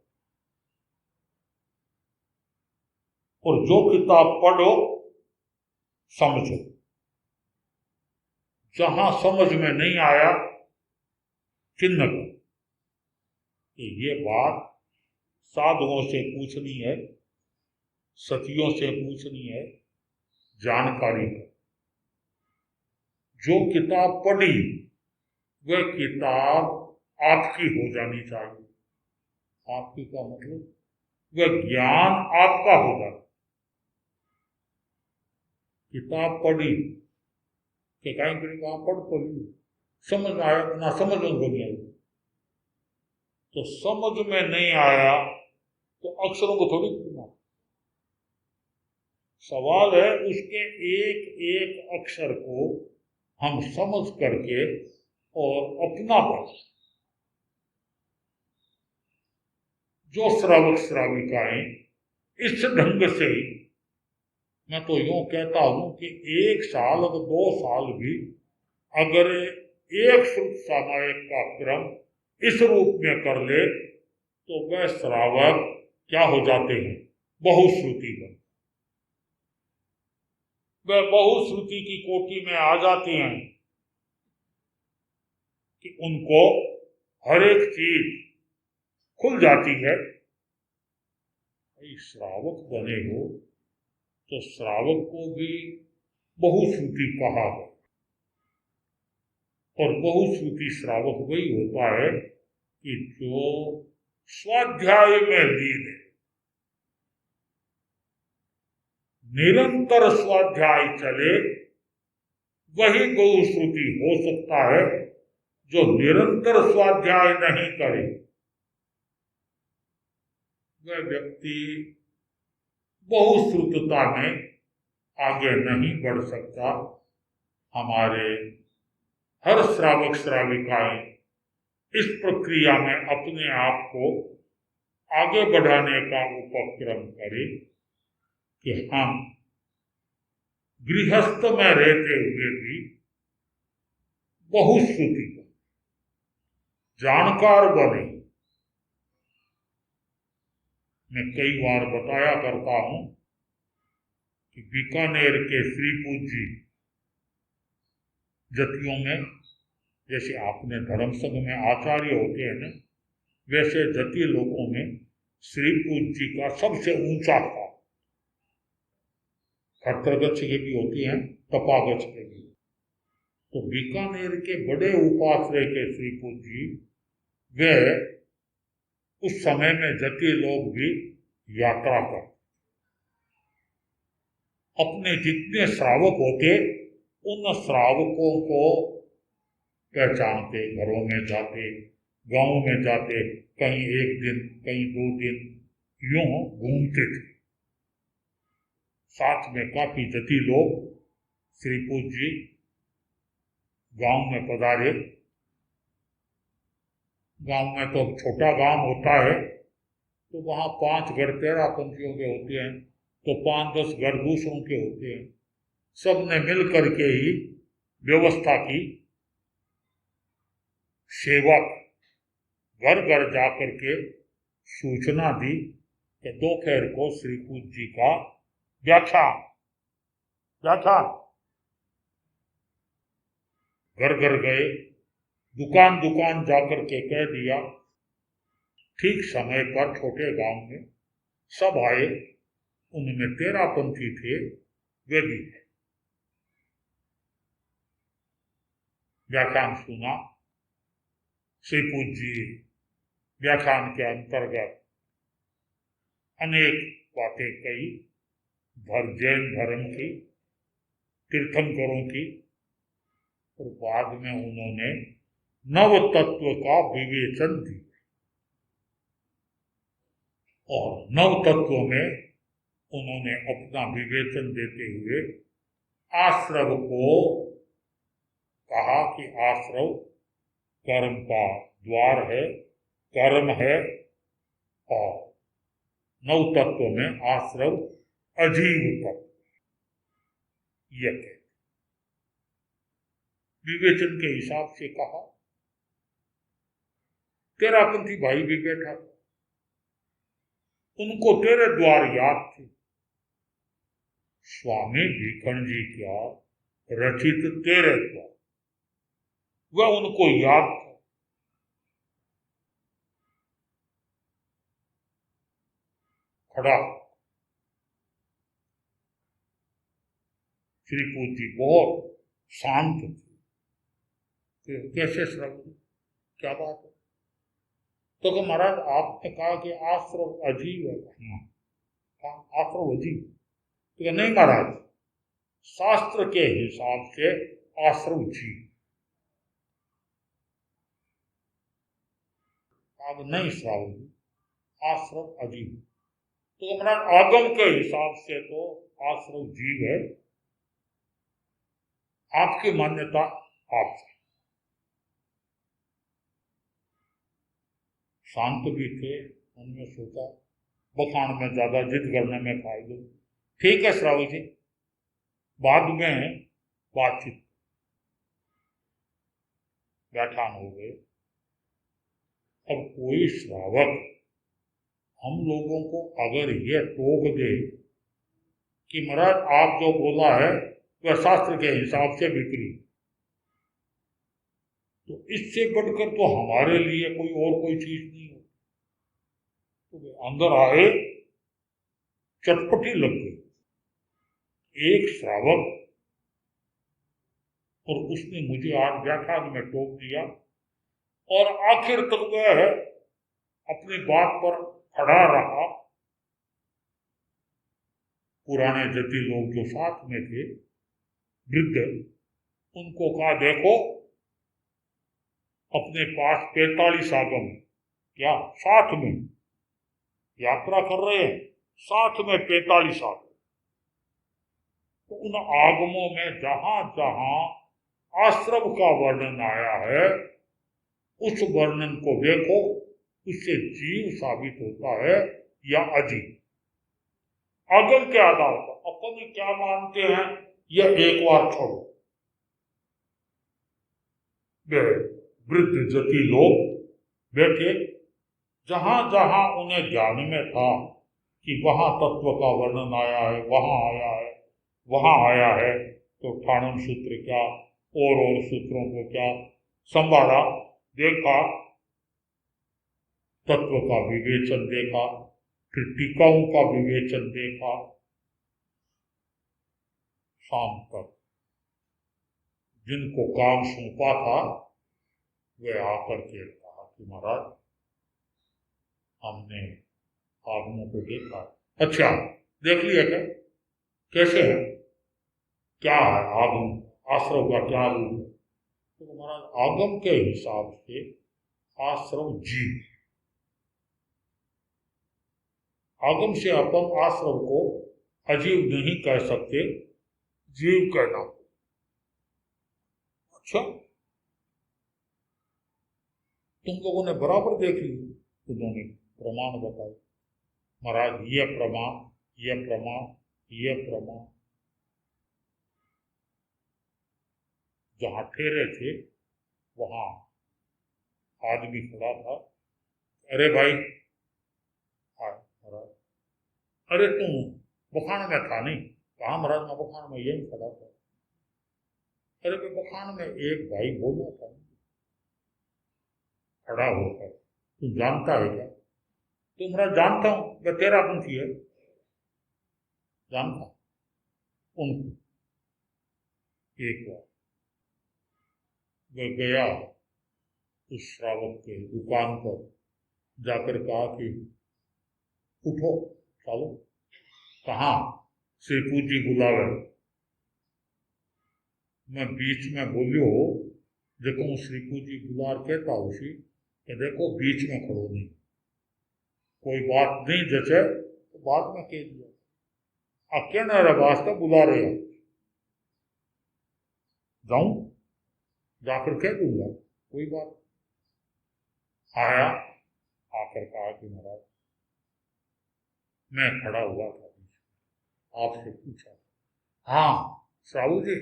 और जो किताब पढ़ो समझो, जहां समझ में नहीं आया चिन्ह करो। ये बात साधुओं से पूछनी है, सतियों से पूछनी है, जानकारी है। जो किताब पढ़ी वह किताब आपकी हो जानी चाहिए। आपकी का मतलब वह ज्ञान आपका हो जाए। किताब पढ़ी कि कहीं कहीं पढ़ तो ली, समझ में आया, ना समझ में नहीं आई, तो समझ में नहीं आया तो अक्षरों को थोड़ी सुना। सवाल है उसके एक एक अक्षर को हम समझ करके और अपना पढ़। जो श्रावक श्राविकाएं इस ढंग से, मैं तो यूं कहता हूं कि 1 साल और 2 साल भी अगर एक श्रुत सामायिक का क्रम इस रूप में कर ले तो वह श्रावक क्या हो जाते हैं? बहुश्रुति बन, वह बहुश्रुति की कोटि में आ जाती हैं कि उनको हर एक चीज खुल जाती है। श्रावक बने हो तो श्रावक को भी बहुश्रुति कहा है, और बहुश्रुति श्रावक वही होता है कि जो स्वाध्याय में लीन है, निरंतर स्वाध्याय चले, वही बहुश्रुति हो सकता है। जो निरंतर स्वाध्याय नहीं करे वह व्यक्ति बहुश्रुतता में आगे नहीं बढ़ सकता। हमारे हर श्रावक श्राविकाएं इस प्रक्रिया में अपने आप को आगे बढ़ाने का उपक्रम करें कि हम गृहस्थ में रहते हुए भी बहुश्रुति का जानकार बने। मैं कई बार बताया करता हूं कि बीकानेर के श्री पूज्य जी जतियों में, जैसे आपने धर्म संघ में आचार्य होते हैं ना, वैसे जति लोगों में श्री पूज्य जी का सबसे ऊंचा स्थान, खट्टरगच्छ के भी होती हैं, तपागच्छ के भी, तो बीकानेर के बड़े उपाश्रय के श्री पूज्य जी वे उस समय में जति लोग भी यात्रा कर अपने जितने श्रावक होते उन श्रावकों को पहचानते, घरों में जाते, गांव में जाते, कहीं एक दिन कहीं 2 दिन यूं घूमते थे। साथ में काफी जति लोग श्री पूज्य जी गांव में पधारे। गांव में तो छोटा गांव होता है तो वहां 5 घर 13 पंथियों के होते हैं, तो 5-10 घर दूसरों के होते हैं। सबने मिल करके ही व्यवस्था की। सेवक घर घर जाकर के सूचना दी कि दोपहर को श्री पूज्य जी का व्याख्यान घर घर गए, दुकान दुकान जाकर के कह दिया। ठीक समय पर छोटे गांव में सब आए। उनमें 13 पंथी थे, वे भी थे। व्याख्यान सुना। श्री पूज्य जी व्याख्यान के अंतर्गत अनेक बातें कही, जैन धर्म की, तीर्थंकरों की, और बाद में उन्होंने नव तत्व का विवेचन दिया। और नव तत्व में उन्होंने अपना विवेचन देते हुए आश्रव को कहा कि आश्रव कर्म का द्वार है, कर्म है, और नव तत्व में आश्रव अजीव तत्व। यह विवेचन के हिसाब से कहा। 13 पंथी भाई भी बैठा था, उनको 13 द्वार याद थे। स्वामी भिखंड जी क्या रचित 13 द्वार वह उनको याद था। खड़ा श्री पूज्य जी बहुत शांत थे। कैसे श्रवण, क्या बात है? तो कि महाराज आपने कहा कि आश्रव अजीब है। आश्रव अजीब? तो नहीं महाराज, शास्त्र के हिसाब से आश्रव जीव। अब नहीं श्रावण, आश्रव अजीब। तो महाराज आगम के हिसाब से तो आश्रव जीव है, आपकी मान्यता आपसे। शांत भी थे, उनमें सोचा बखान में ज्यादा जिद करने में फायदा। ठीक है श्रावण जी, बाद में बातचीत, व्याख्यान हो गए। अब कोई श्रावक हम लोगों को अगर यह टोक दे कि महाराज आप जो बोला है वह शास्त्र के हिसाब से विपरीत, तो इससे बढ़कर तो हमारे लिए कोई चीज नहीं हो। तो अंदर आए, चटपटी लग गई। एक श्रावक, और उसने मुझे आज व्याख्यान में टोक दिया, और आखिर तक वह अपनी बात पर खड़ा रहा। पुराने जति लोग जो साथ में थे, वृद्ध, उनको कहा देखो अपने पास 45 आगम, क्या साथ में यात्रा कर रहे हैं, साथ में 45 आगम। तो उन आगमों में जहां जहां आश्रम का वर्णन आया है उस वर्णन को देखो, उससे जीव साबित होता है या अजीब। आगम के आधार पर अपन क्या मानते हैं यह एक बार छोड़ो। वे वृद्ध जति लोग बैठे, जहां जहां उन्हें ज्ञान में था कि वहां तत्व का वर्णन आया है, वहां आया है, वहां आया है, तो ठाणन सूत्र क्या और सूत्रों को क्या संभाला, देखा, तत्व का विवेचन देखा, फिर टीकाओं का विवेचन देखा। शाम तक जिनको काम सौंपा था वे आकर के कहा कि महाराज हमने आगमों को देखा। अच्छा, देख लिया क्या, कैसे है, क्या है आगम, आश्रव का क्या रूप है? तो महाराज आगम के हिसाब से आश्रव जीव, आगम से अपन आश्रव को अजीव नहीं कह सकते, जीव कहना। अच्छा, तुम लोगों ने बराबर देख लिया, उन्होंने प्रमाण बताए, महाराज ये प्रमाण, ये प्रमाण, ये प्रमाण। जहां ठहरे थे वहां आदमी खड़ा था, अरे भाई, महाराज, अरे तुम बखान में था नहीं? कहा महाराज मैं बखान में यही खड़ा था। अरे मैं बखान में एक भाई बोला था खड़ा होकर, तू जानता है क्या? तो महाराज जानता हूं, मैं तेरा पंथी है, जानता उनको। एक बार वह गया उस श्रावक के दुकान पर, जाकर कहा कि उठो चलो। कहाँ? श्री पूजी बुलावे। मैं बीच में बोलियो, देखो श्री पूजी बुलार कहता उसी कि देखो बीच में खड़ो नहीं, कोई बात नहीं जचे तो बाद में कह दिया, कहना रहा वास्ते बुला रहे हैं, जाऊं जाकर कह दूंगा, कोई बात। आया, आकर कहा कि महाराज मैं खड़ा हुआ था, आपसे पूछा। हाँ साहू जी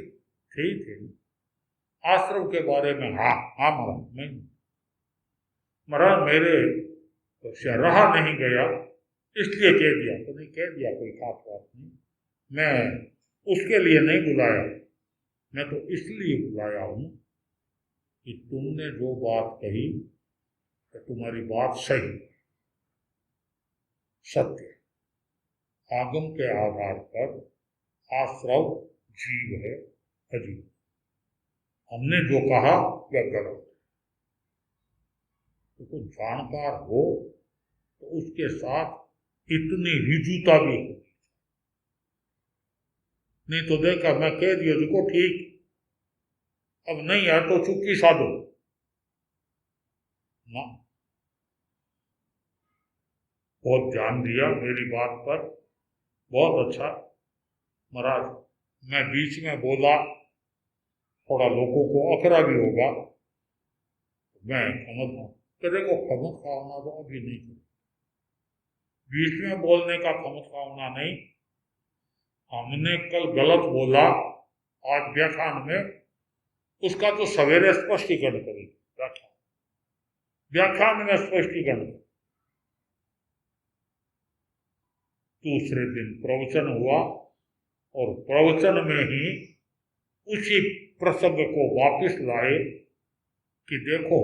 थे ही थे, आश्रम के बारे में। हाँ हाँ महाराज, नहीं महाराज मेरे से रहा नहीं गया इसलिए कह दिया। तो नहीं कह दिया, कोई खास बात नहीं, मैं उसके लिए नहीं बुलाया, मैं तो इसलिए बुलाया हूं कि तुमने जो बात कही तो तुम्हारी बात सही, सत्य। आगम के आधार पर आश्रव जीव है, अजीव। हमने जो कहा वह गलत। तो कुछ जानकार हो तो उसके साथ इतनी रिजुता भी हो, नहीं तो देखा मैं कह दिया देखो ठीक, अब नहीं है तो चुप्पी साधो ना। बहुत ध्यान दिया मेरी बात पर, बहुत अच्छा। महाराज मैं बीच में बोला, थोड़ा लोगों को अखरा भी होगा, मैं समझ देखो खमत खाना तो अभी नहीं, बीच में बोलने का खमत खाना नहीं। हमने कल गलत बोला, आज व्याख्यान में उसका तो सवेरे स्पष्टीकरण करेंगे, व्याख्यान में स्पष्टीकरण। दूसरे दिन प्रवचन हुआ और प्रवचन में ही उसी प्रसंग को वापस लाए कि देखो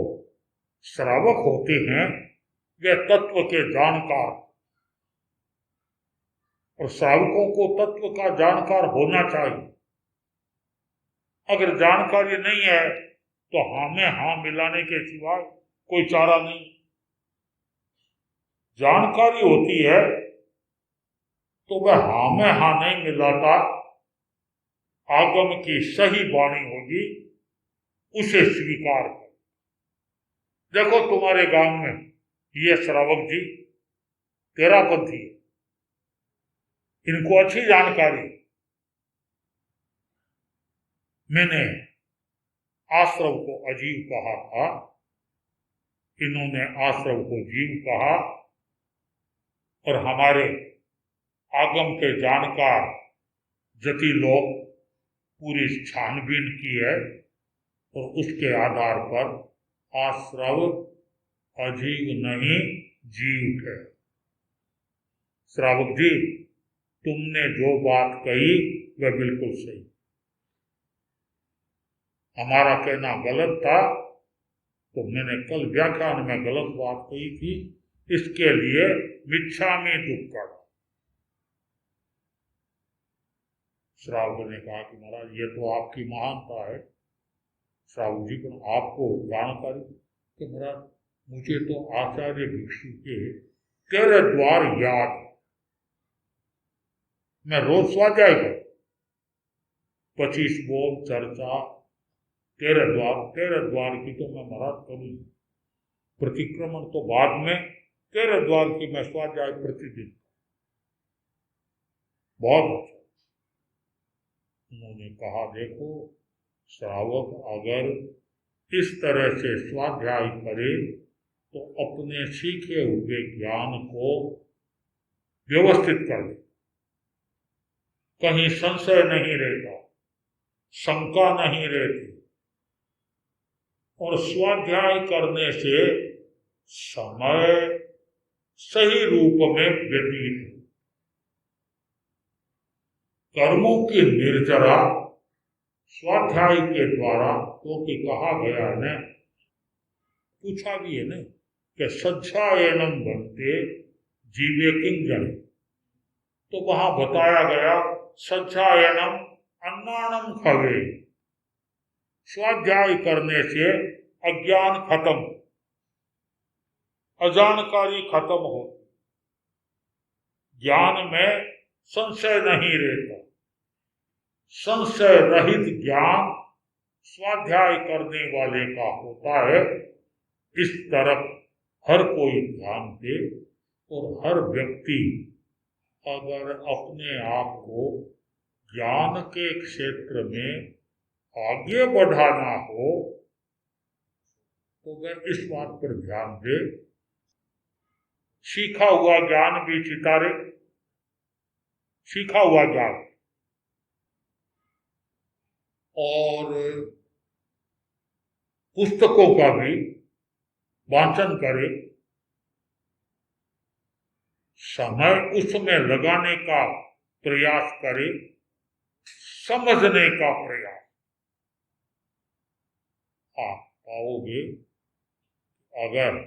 श्रावक होते हैं वे तत्व के जानकार, और श्रावकों को तत्व का जानकार होना चाहिए। अगर जानकारी नहीं है तो हमें हाँ मिलाने के सिवाय कोई चारा नहीं। जानकारी होती है तो वह हाँ में हाँ नहीं मिलाता, आगम की सही वाणी होगी उसे स्वीकार कर। देखो तुम्हारे गांव में ये श्रावक जी तेरा पंथी, इनको अच्छी जानकारी। मैंने आश्रव को अजीव कहा था, इन्होंने आश्रव को जीव कहा, और हमारे आगम के जानकार जति लोग पूरी छानबीन की है और उसके आधार पर आश्रव अजीव नहीं जीव है। श्रावक जी तुमने जो बात कही वह बिल्कुल सही, हमारा कहना गलत था, तो मैंने कल व्याख्यान में गलत बात कही थी, इसके लिए मिच्छामि दुक्कड़। श्रावक ने कहा कि महाराज ये तो आपकी महानता है, साहू जी को आपको जानकारी कि महाराज मुझे तो आचार्य भिक्षु के 13 द्वार याद, मैं रोज स्वाध्याय करूं, 25 बोल चर्चा, 13 द्वार की तो मैं महाराज करूं, प्रतिक्रमण तो बाद में, 13 द्वार की मैं स्वाध्याय प्रतिदिन। बहुत अच्छा। उन्होंने कहा देखो श्रावक अगर इस तरह से स्वाध्याय करे तो अपने सीखे हुए ज्ञान को व्यवस्थित कर ले, कहीं संशय नहीं रहता, शंका नहीं रहती, और स्वाध्याय करने से समय सही रूप में व्यतीत, कर्मों की निर्जरा स्वाध्याय के द्वारा, क्योंकि कहा गया है, पूछा भी है न कि सज्जायनम बनते जीवे किंजन, तो वहां बताया गया सज्जायनम अन्नाणम खवे, स्वाध्याय करने से अज्ञान खत्म, अजानकारी खत्म हो, ज्ञान में संशय नहीं रहता, संशय रहित ज्ञान स्वाध्याय करने वाले का होता है। इस तरफ हर कोई ध्यान दे, और हर व्यक्ति अगर अपने आप को ज्ञान के क्षेत्र में आगे बढ़ाना हो तो वह इस बात पर ध्यान दे, सीखा हुआ ज्ञान भी चितारे, सीखा हुआ ज्ञान, और पुस्तकों का भी वाचन करे, समय उसमें लगाने का प्रयास करे, समझने का प्रयास, आप पाओगे अगर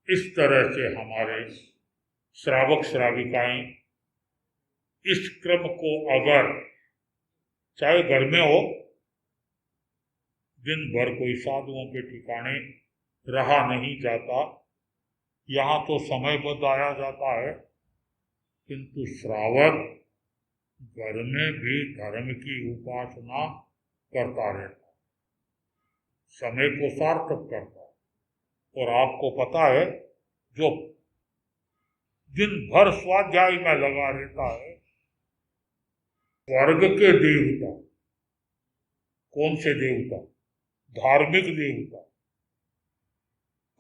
इस तरह से हमारे श्रावक श्राविकाएं इस क्रम को, अगर चाहे घर में हो, दिन भर कोई साधुओं के ठिकाने रहा नहीं जाता, यहाँ तो समय बताया जाता है, किंतु श्रावक घर में भी धर्म की उपासना करता रहता, समय को सार्थक करता। और आपको पता है जो दिन भर स्वाध्याय में लगा रहता है, स्वर्ग के देवता, कौन से देवता? धार्मिक देवता,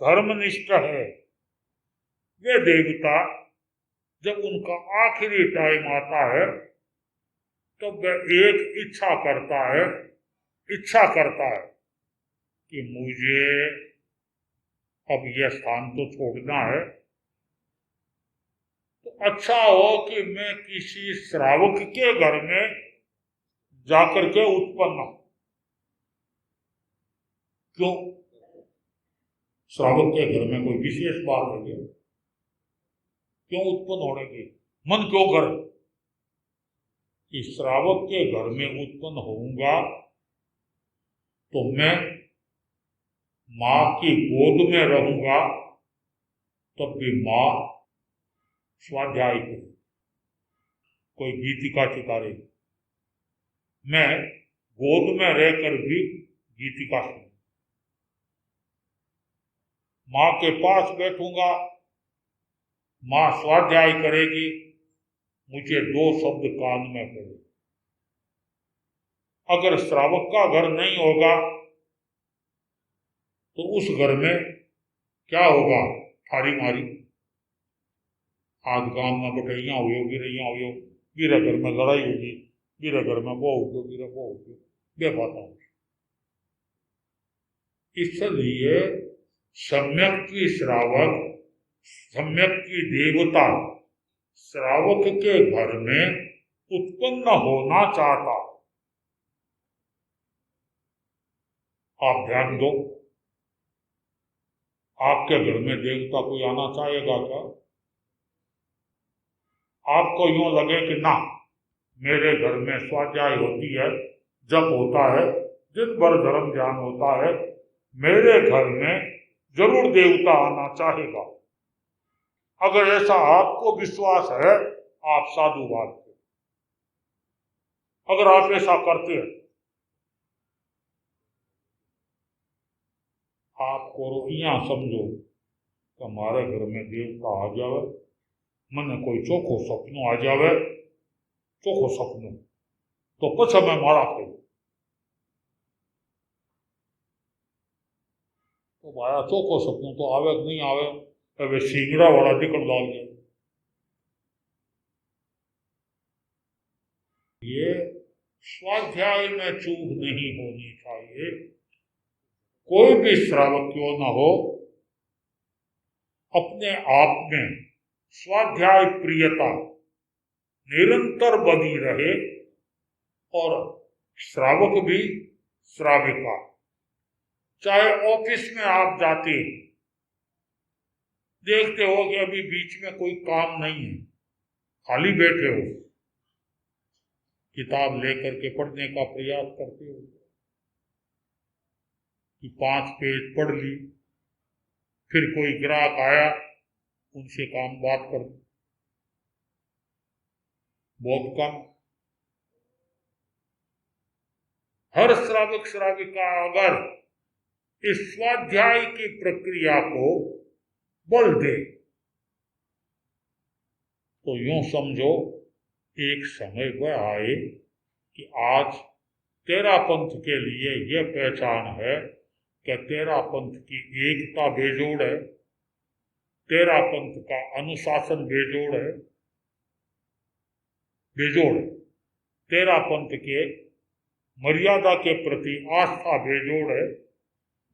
धर्मनिष्ठ है, वे देवता जब उनका आखिरी टाइम आता है तो वह एक इच्छा करता है कि मुझे अब यह स्थान तो छोड़ना है, तो अच्छा हो कि मैं किसी श्रावक के घर में जाकर के उत्पन्न हूं। क्यों? श्रावक के घर में कोई विशेष बात है क्या? क्यों उत्पन्न होने की मन क्यों करे कि श्रावक के घर में उत्पन्न होऊंगा तो मैं माँ की गोद में रहूंगा, तब भी माँ स्वाध्याय करे, कोई गीतिका चितारे, मैं गोद में रहकर भी गीतिका सुन, माँ के पास बैठूंगा, माँ स्वाध्याय करेगी, मुझे 2 शब्द कान में पड़े। अगर श्रावक का घर नहीं होगा तो उस घर में क्या होगा? थारी मारी, आज गांव में बटैया हुई, गिरैया हुई, गिरा घर में लड़ाई होगी, गिरा घर में वो हो गिरा वो हो गया, बेबाता हो। इसलिए सम्यक की श्रावक, सम्यक की देवता श्रावक के घर में उत्पन्न होना चाहता। आप ध्यान दो, आपके घर में देवता कोई आना चाहेगा क्या? आपको यूं लगे कि ना, मेरे घर में स्वाध्याय होती है, जप होता है, दिन भर धर्म ध्यान होता है, मेरे घर में जरूर देवता आना चाहेगा। अगर ऐसा आपको विश्वास है, आप साधुवाद करें। अगर आप ऐसा करते हैं, आप करो, यहाँ समझो कि हमारे घर में देवता आ जावे, મને કોઈ ચોખ્ખું સપનું આ જાવે, ચોખ્ખું સપનું, તો પછી અમે માળા ખાઈ। તો મારા ચોખ્ખું સપનું તો આવે કે નહીં આવે, હવે શીંગડાવાળા નીકળવા લાગે। ये स्वाध्याय में चूक नहीं होनी चाहिए। कोई भी श्रावक क्यों न हो, अपने आप में स्वाध्याय प्रियता निरंतर बनी रहे। और श्रावक भी, श्राविका, चाहे ऑफिस में आप जाते देखते हो कि अभी बीच में कोई काम नहीं है, खाली बैठे हो, किताब लेकर के पढ़ने का प्रयास करते हो कि 5 पेज पढ़ ली, फिर कोई ग्राहक आया, उनसे काम बात कर, बहुत कम। हर श्रावक श्राविका अगर इस स्वाध्याय की प्रक्रिया को बल दे तो यूं समझो एक समय वह आए कि आज तेरा पंथ के लिए यह पहचान है कि तेरा पंथ की एकता बेजोड़ है, तेरा पंथ का अनुशासन बेजोड़ है, तेरा पंथ के मर्यादा के प्रति आस्था बेजोड़ है,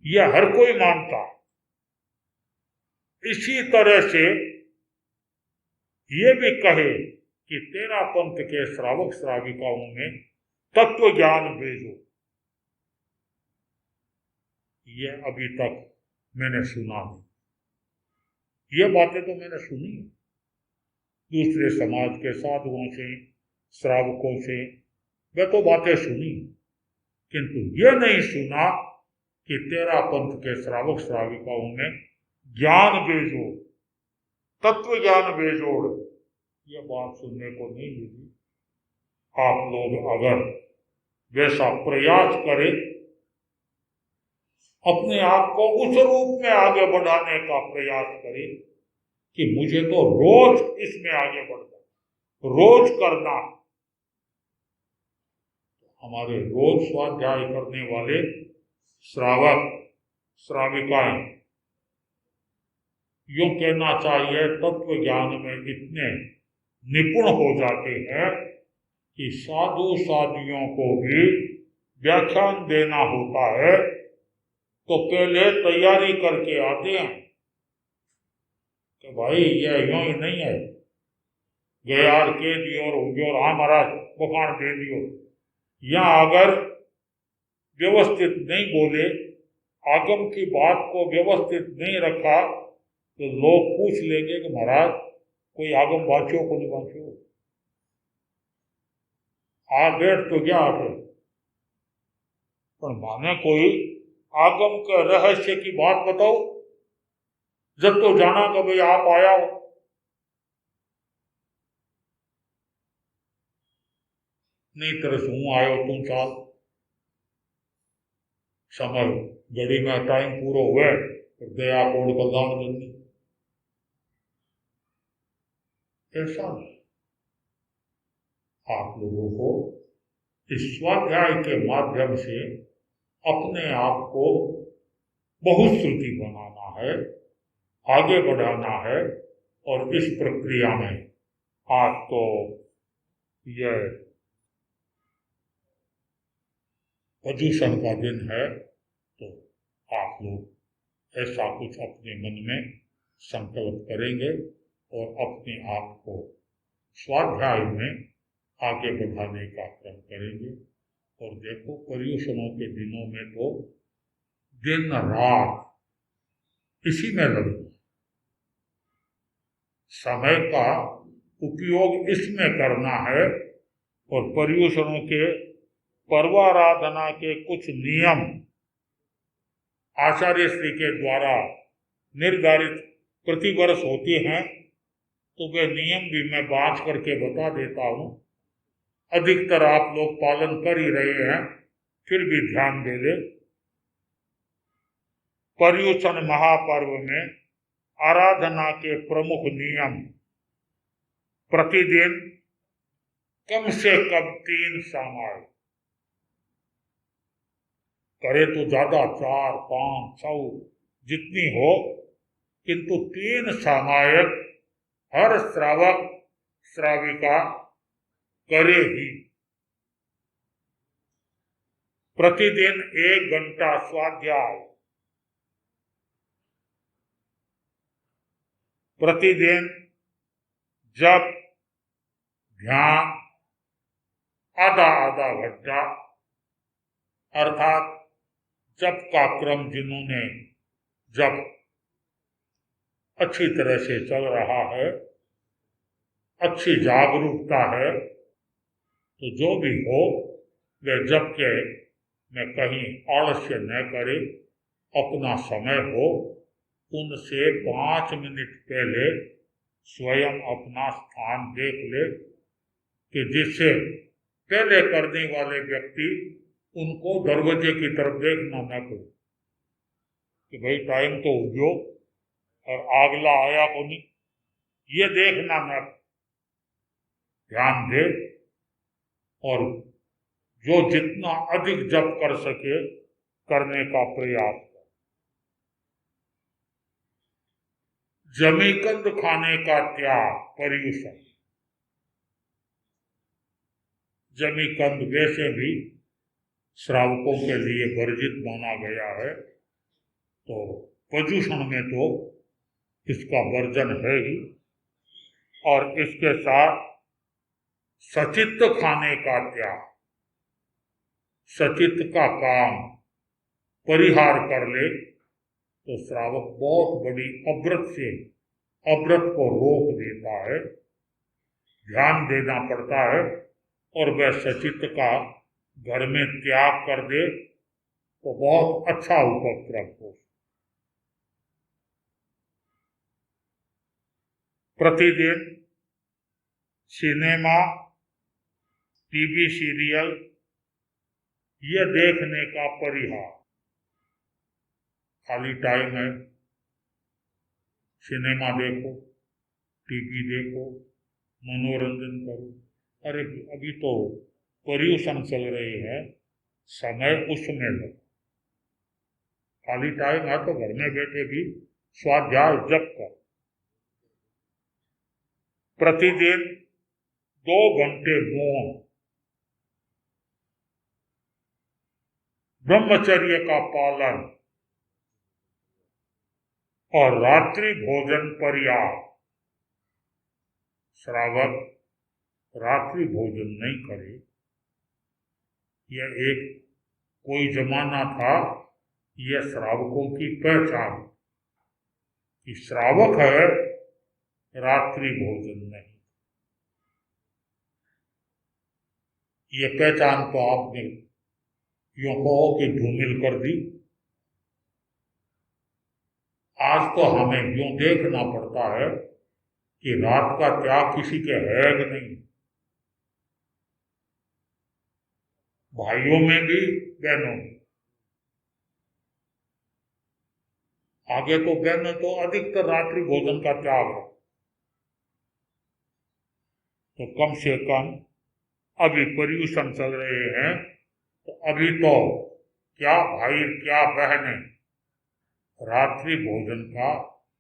यह हर कोई मानता। इसी तरह से ये भी कहे कि तेरा पंथ के श्रावक श्राविकाओं में तत्व ज्ञान बेजोड़, यह अभी तक मैंने सुना नहीं। ये बातें तो मैंने सुनी दूसरे समाज के साधुओं से, श्रावकों से, वे तो बातें सुनी, किंतु ये नहीं सुना कि तेरा पंथ के श्रावक श्राविकाओं में ज्ञान बेजोड़, तत्व ज्ञान बेजोड़, ये बात सुनने को नहीं मिली। आप लोग अगर वैसा प्रयास करें, अपने आप को उस रूप में आगे बढ़ाने का प्रयास करें कि मुझे तो रोज इसमें आगे बढ़ना, रोज करना। हमारे रोज स्वाध्याय करने वाले श्रावक श्राविकाएं, यूं कहना चाहिए, तत्व ज्ञान में इतने निपुण हो जाते हैं कि साधु साधियों को भी व्याख्यान देना होता है तो पहले तैयारी करके आते हैं कि भाई ये यूं ही नहीं है, गयार के दियो और हो गयो और हाँ महाराज बुखार दे दियो। यहाँ अगर व्यवस्थित नहीं बोले, आगम की बात को व्यवस्थित नहीं रखा तो लोग पूछ लेंगे कि महाराज कोई आगम बाँच्यो को नहीं बाँच्यो, आ बैठ तो क्या आटे, पर माने कोई आगम के रहस्य की बात बताओ, जब तो जाना कि भाई आप आया हो। नहीं तरह से हूं आयो तुम चाल, समय घड़ी में टाइम पूरो हुए तो दया कोड कल्याण करनी, ऐसा नहीं। आप लोगों को इस स्वाध्याय के माध्यम से अपने आप को बहुश्रुति बनाना है, आगे बढ़ाना है। और इस प्रक्रिया में आज तो यह प्रदूषण का दिन है, तो आप लोग ऐसा कुछ अपने मन में संकल्प करेंगे और अपने आप को स्वाध्याय में आगे बढ़ाने का क्रम करेंगे। और देखो पर्युषणों के दिनों में तो दिन रात इसी में लगना, समय का उपयोग इसमें करना है। और पर्युषणों के पर्वाराधना के कुछ नियम आचार्य श्री के द्वारा निर्धारित प्रतिवर्ष होते हैं, तो वे नियम भी मैं बाँच करके बता देता हूँ। अधिकतर आप लोग पालन कर ही रहे हैं, फिर भी ध्यान दे दे। पर्युषण महापर्व में आराधना के प्रमुख नियम: प्रतिदिन कम से कम 3 सामायिक, करे तो ज्यादा 4, 5, 6 जितनी हो, किंतु 3 सामायिक हर श्रावक श्राविका करे ही। प्रतिदिन 1 घंटा स्वाध्याय, प्रतिदिन जप ध्यान आधा घंटा, अर्थात जप का क्रम जिन्होंने जप अच्छी तरह से चल रहा है, अच्छी जागरूकता है, तो जो भी हो वे जप के में कहीं आलस्य न करे, अपना समय हो उनसे 5 मिनट पहले स्वयं अपना स्थान देख ले, कि जिससे पहले करने वाले व्यक्ति उनको दरवाजे की तरफ देखना न पड़े कि भाई टाइम तो हो गयो और अगला आया को नहीं, ये देखना न। ध्यान दे और जो जितना अधिक जप कर सके करने का प्रयास कर। जमीकंद खाने का त्याग, पर्युषण। जमीकंद वैसे भी श्रावकों के लिए वर्जित माना गया है, तो पर्युषण में तो इसका वर्जन है ही। और इसके साथ सचित्त खाने का त्याग, सचित्त का काम परिहार कर ले तो श्रावक बहुत बड़ी अव्रत से अव्रत को रोक देता है, ध्यान देना पड़ता है, और वह सचित्त का घर में त्याग कर दे तो बहुत अच्छा उपक्रम हो। प्रतिदिन सिनेमा, टीवी सीरियल ये देखने का परिहार। खाली टाइम है, सिनेमा देखो, टीवी देखो, मनोरंजन करो। अरे अभी तो पर्युषण चल रही है, समय उसमें लो। खाली टाइम है तो घर में बैठे भी स्वाध्याय जप कर। प्रतिदिन 2 घंटे मौन, ब्रह्मचर्य का पालन और रात्रि भोजन पर्याप्त। श्रावक रात्रि भोजन नहीं करे। यह एक कोई जमाना था, यह श्रावकों की पहचान कि श्रावक है, रात्रि भोजन नहीं। ये पहचान तो आपने यूं कहो कि धूमिल कर दी। आज तो हमें यूं देखना पड़ता है कि रात का त्याग किसी के है कि नहीं। भाइयों में भी, बहनों में। आगे तो बहनें तो अधिकतर रात्रि भोजन का त्याग है, तो कम से कम अभी पर्युषण चल रहे हैं, तो अभी तो क्या भाई क्या बहनें रात्रि भोजन का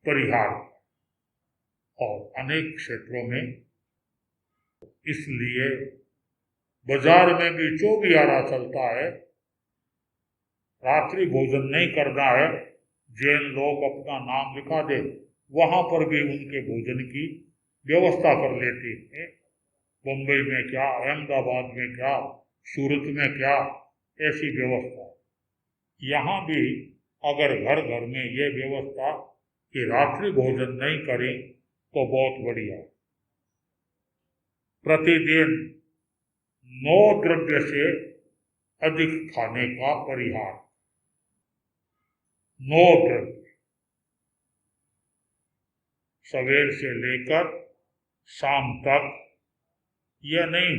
परिहार। और अनेक क्षेत्रों में इसलिए बाजार में भी चौगियारा चलता है, रात्रि भोजन नहीं करना है, जैन लोग अपना नाम लिखा दे, वहां पर भी उनके भोजन की व्यवस्था कर लेते हैं। मुंबई में क्या, अहमदाबाद में क्या, सूरत में क्या, ऐसी व्यवस्था। यहाँ भी अगर घर घर में ये व्यवस्था कि रात्रि भोजन नहीं करें तो बहुत बढ़िया। प्रतिदिन 9 द्रव्य से अधिक खाने का परिहार। 9 द्रव्य सवेर से लेकर शाम तक, यह नहीं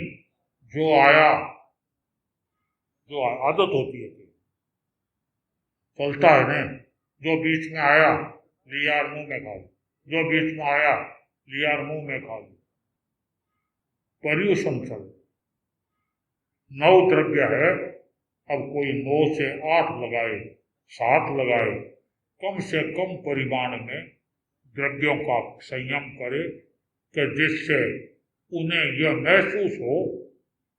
जो आया, जो आदत होती है, चलता है ना, जो बीच में आया लिया और मुंह में खा लो, जो बीच में आया लिया और मुंह में खा लो, पर्यूषण चल। 9 द्रव्य है, अब कोई 9 से 8 लगाए, 7 लगाए, कम से कम परिमाण में द्रव्यों का संयम करे कि जिससे उन्हें यह महसूस हो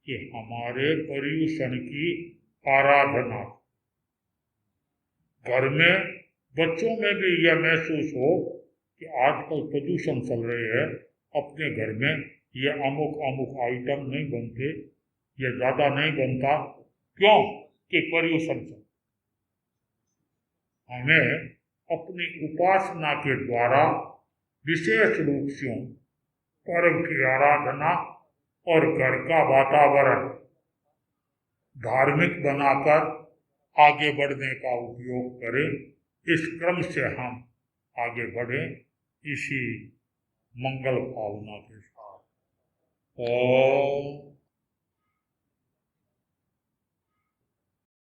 कि हमारे पर्यूषण की आराधना। घर में बच्चों में भी यह महसूस हो कि आजकल प्रदूषण चल रहे हैं, अपने घर में ये अमुक अमुक आइटम नहीं बनते, ये ज्यादा नहीं बनता, क्यों कि पर्यूषण चल। हमें अपनी उपासना के द्वारा विशेष रूप से पर्व की आराधना और घर का वातावरण धार्मिक बनाकर आगे बढ़ने का उपयोग करें। इस क्रम से हम आगे बढ़ें, इसी मंगल भावना के साथ। ओम